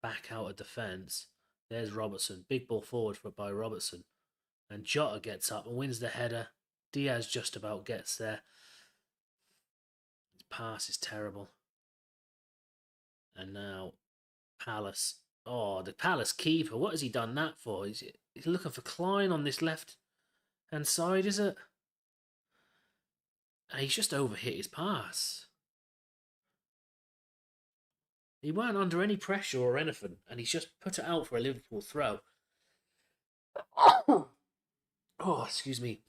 back out a defence. There's Robertson. Big ball forward by Robertson. And Jota gets up and wins the header. Diaz just about gets there. His pass is terrible. And now Palace. Oh, the Palace keeper. What has he done that for? He's looking for Klein on this left-hand side, is it? And he's just overhit his pass. He weren't under any pressure or anything, and he's just put it out for a Liverpool throw. Oh, excuse me.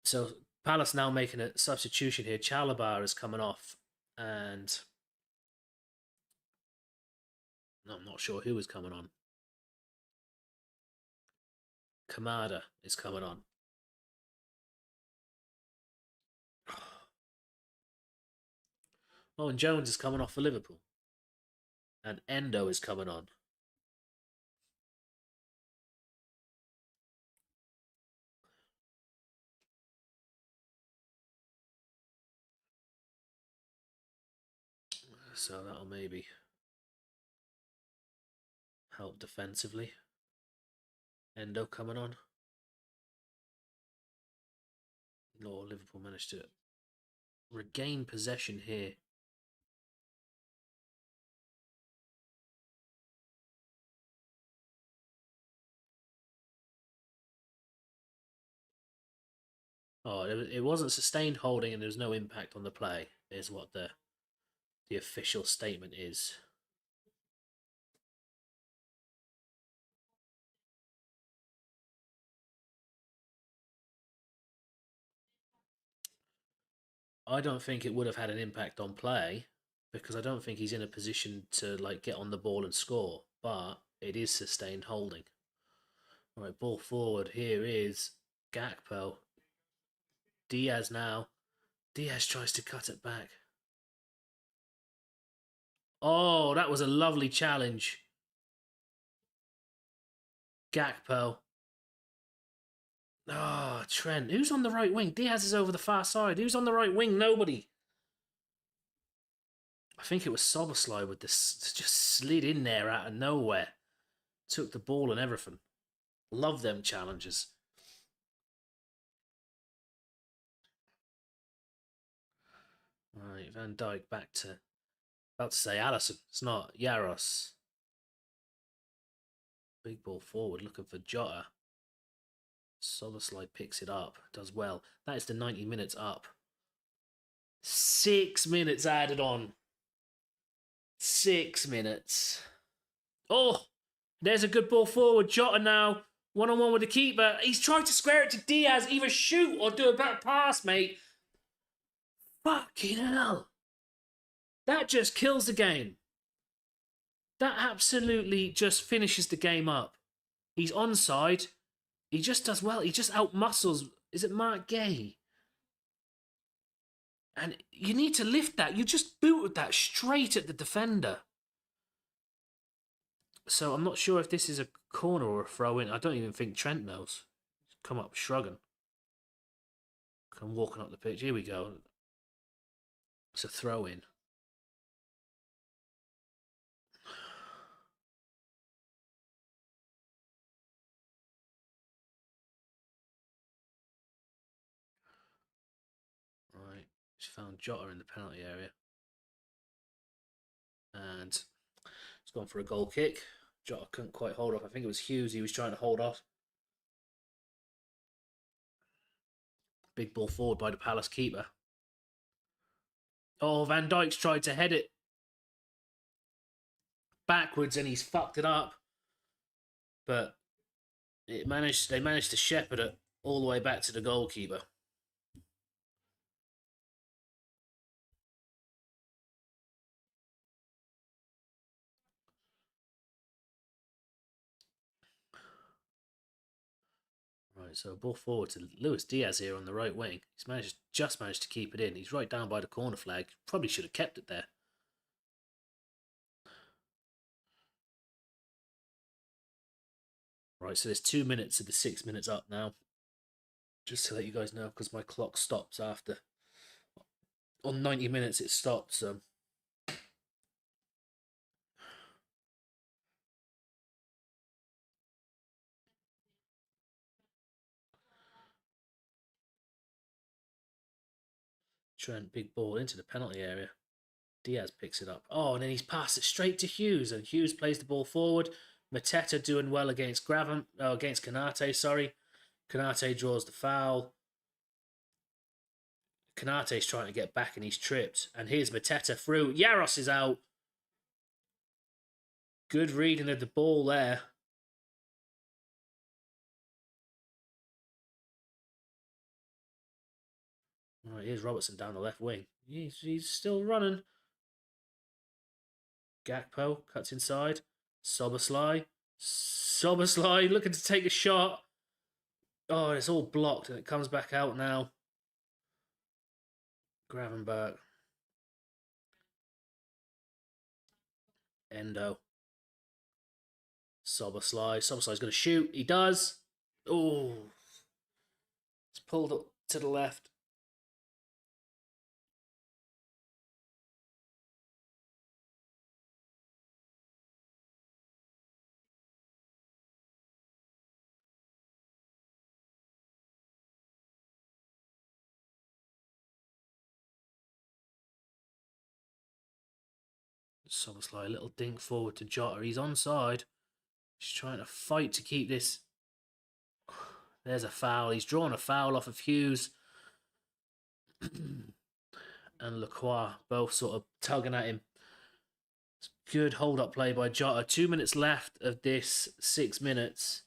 So Palace now making a substitution here. Chalabar is coming off, and I'm not sure who is coming on. Kamada is coming on. Oh, and Jones is coming off for Liverpool. And Endo is coming on. So that'll maybe help defensively. Endo coming on. No, Liverpool managed to regain possession here. Oh, it wasn't sustained holding and there was no impact on the play, is what the official statement is. I don't think it would have had an impact on play because I don't think he's in a position to like get on the ball and score, but it is sustained holding. All right, ball forward. Here is Gakpo. Diaz now. Diaz tries to cut it back. Oh, that was a lovely challenge. Gakpo. Oh, Trent. Who's on the right wing? Diaz is over the far side. Who's on the right wing? Nobody. I think it was Soboslai with this. Just slid in there out of nowhere. Took the ball and everything. Love them challenges. Right, Van Dijk back to... About to say Allison. It's not. Yaros. Big ball forward looking for Jota. Soboslai picks it up. Does well. That is the 90 minutes up. 6 minutes added on. 6 minutes. Oh, there's a good ball forward. Jota now. One-on-one with the keeper. He's trying to square it to Diaz. Either shoot or do a better pass, mate. Fucking hell. That just kills the game. That absolutely just finishes the game up. He's onside. He just does well. He just outmuscles. Is it Mark Gay? And you need to lift that. You just booted that straight at the defender. So I'm not sure if this is a corner or a throw in. I don't even think Trent knows. Come up shrugging. Come walking up the pitch. Here we go. It's a throw in. Right. She found Jota in the penalty area. And it's gone for a goal kick. Jota couldn't quite hold off. I think it was Hughes he was trying to hold off. Big ball forward by the Palace keeper. Oh, Van Dijk's tried to head it backwards and he's fucked it up. But they managed to shepherd it all the way back to the goalkeeper. Right, so ball forward to Luis Diaz here on the right wing. He's just managed to keep it in. He's right down by the corner flag. Probably should have kept it there. Right, so there's 2 minutes of the 6 minutes up now. Just to let you guys know, because my clock stops after. On 90 minutes it stops, so... Trent, big ball into the penalty area. Diaz picks it up. Oh, and then he's passed it straight to Hughes, and Hughes plays the ball forward. Mateta doing well against against Kanate, sorry. Kanate draws the foul. Kanate's trying to get back and he's tripped. And here's Mateta through. Yaros is out. Good reading of the ball there. All right, here's Robertson down the left wing. He's still running. Gakpo cuts inside. Soberslai. Soberslai looking to take a shot. Oh, it's all blocked and it comes back out now. Gravenberg. Endo. Soberslai. Soberslai's going to shoot. He does. Oh. It's pulled up to the left. Soberslai, a little dink forward to Jota. He's onside. He's trying to fight to keep this. There's a foul. He's drawn a foul off of Hughes. And Lacroix both sort of tugging at him. Good hold-up play by Jota. 2 minutes left of this 6 minutes.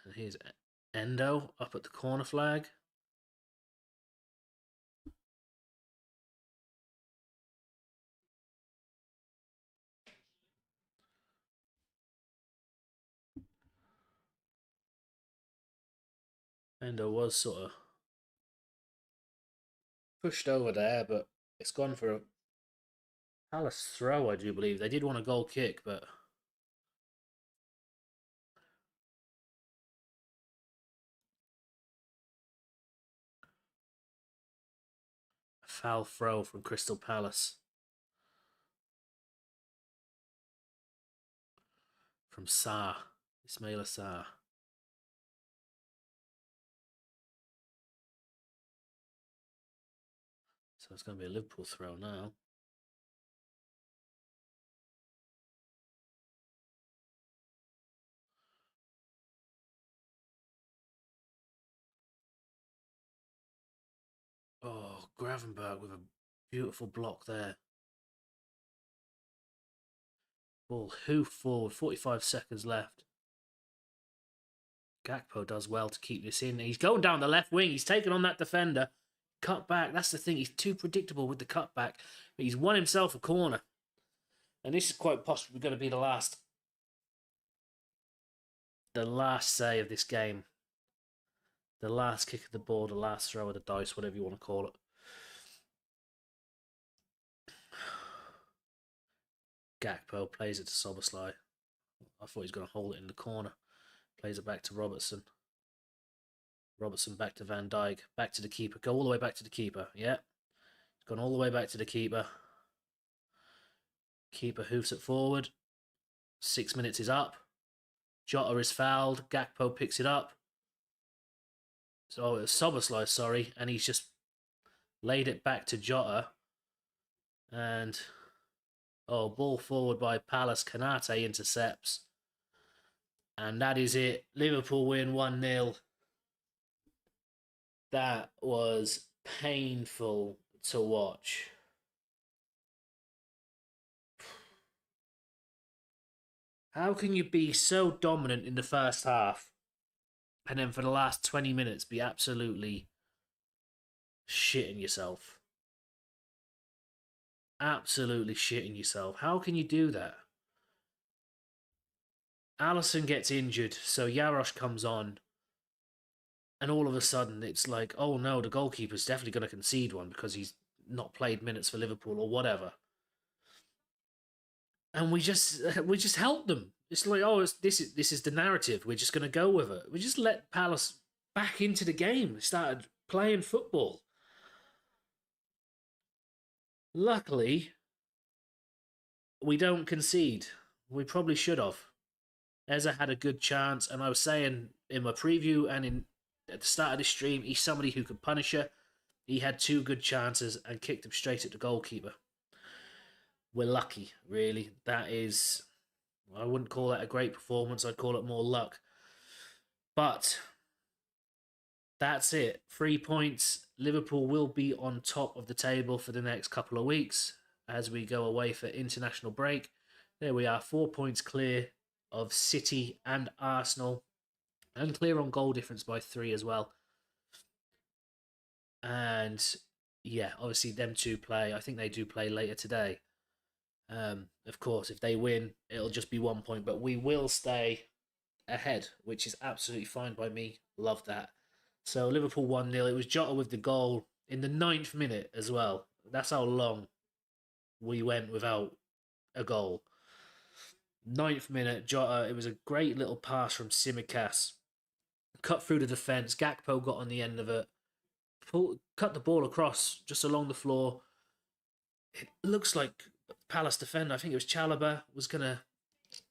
And here's Endo up at the corner flag. Endo was sort of pushed over there, but it's gone for a Palace throw, I do believe. They did want a goal kick, but a foul throw from Crystal Palace. From Sarr. Ismaila Sarr. So it's going to be a Liverpool throw now. Oh, Gravenberg with a beautiful block there. Ball hoof forward, 45 seconds left. Gakpo does well to keep this in. He's going down the left wing. He's taken on that defender. Cut back. That's the thing. He's too predictable with the cutback. But he's won himself a corner. And this is quite possibly going to be the last say of this game. The last kick of the ball, the last throw of the dice, whatever you want to call it. Gakpo plays it to Soberslai. I thought he was going to hold it in the corner. Plays it back to Robertson. Robertson back to Van Dijk. Back to the keeper. Go all the way back to the keeper. Yeah. He's gone all the way back to the keeper. Keeper hoofs it forward. 6 minutes is up. Jota is fouled. Gakpo picks it up. So it's Soberslai, sorry. And he's just laid it back to Jota. And ball forward by Palace. Kanate intercepts. And that is it. Liverpool win 1-0. That was painful to watch. How can you be so dominant in the first half and then for the last 20 minutes be absolutely shitting yourself? Absolutely shitting yourself. How can you do that? Alisson gets injured, so Yarosh comes on. And all of a sudden, it's like, oh no, the goalkeeper's definitely going to concede one because he's not played minutes for Liverpool or whatever. And we just helped them. It's like, this is the narrative. We're just going to go with it. We just let Palace back into the game. They started playing football. Luckily, we don't concede. We probably should have. Eza had a good chance, and I was saying in my preview and at the start of the stream, he's somebody who could punish her. He had 2 good chances and kicked him straight at the goalkeeper. We're lucky, really. That is, I wouldn't call that a great performance. I'd call it more luck. But that's it. 3 points. Liverpool will be on top of the table for the next couple of weeks as we go away for international break. There we are, 4 points clear of City and Arsenal, and clear on goal difference by 3 as well. And yeah, obviously them two play. I think they do play later today. Of course, if they win, it'll just be 1 point, but we will stay ahead, which is absolutely fine by me. Love that. So Liverpool 1-0. It was Jota with the goal in the 9th minute as well. That's how long we went without a goal. 9th minute, Jota. It was a great little pass from Simicas. Cut through the defence. Gakpo got on the end of it. Cut the ball across just along the floor. It looks like Palace defender, I think it was Chalobah, was going to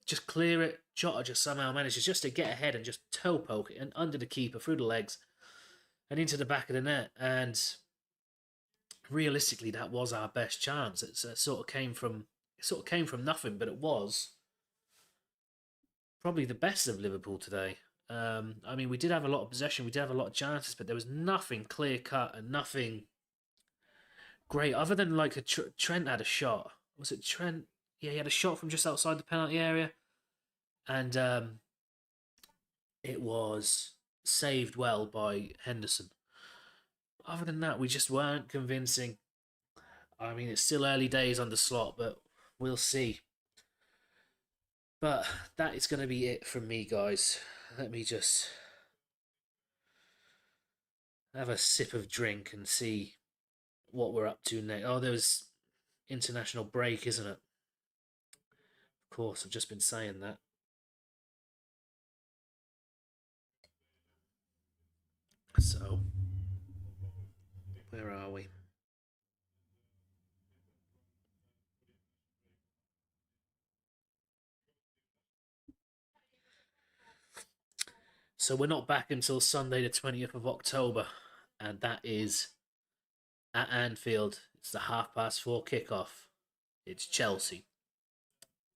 just clear it. Jota just somehow manages just to get ahead and just toe poke it and under the keeper, through the legs, and into the back of the net. And realistically, that was our best chance. It sort of came from nothing, but it was probably the best of Liverpool today. I mean, we did have a lot of possession, we did have a lot of chances, but there was nothing clear cut and nothing great other than like Trent had a shot. Was it Trent? Yeah, he had a shot from just outside the penalty area, and it was saved well by Henderson. Other than that, we just weren't convincing. I mean, it's still early days on the slot, but we'll see. But that is going to be it from me, guys. Let me just have a sip of drink and see what we're up to next. Oh, there's international break, isn't it? Of course, I've just been saying that. So, where are we? So we're not back until Sunday the 20th of October, and that is at Anfield. It's the 4:30 kickoff. It's Chelsea,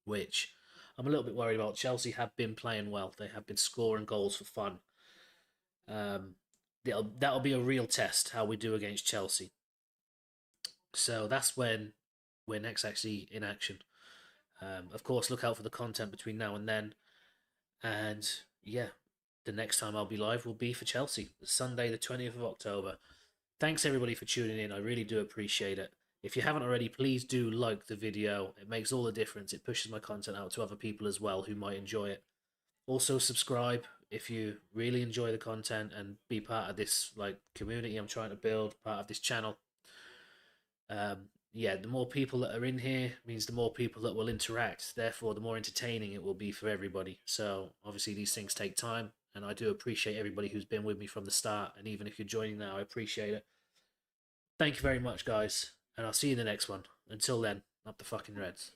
which I'm a little bit worried about. Chelsea have been playing well. They have been scoring goals for fun. Um, that'll be a real test how we do against Chelsea. So that's when we're next actually in action. Of course, look out for the content between now and then. And yeah, the next time I'll be live will be for Chelsea, Sunday, the 20th of October. Thanks everybody for tuning in. I really do appreciate it. If you haven't already, please do like the video. It makes all the difference. It pushes my content out to other people as well who might enjoy it. Also subscribe if you really enjoy the content and be part of this like community I'm trying to build, part of this channel. Yeah, the more people that are in here means the more people that will interact. Therefore, the more entertaining it will be for everybody. So obviously these things take time, and I do appreciate everybody who's been with me from the start. And even if you're joining now, I appreciate it. Thank you very much, guys, and I'll see you in the next one. Until then, up the fucking Reds.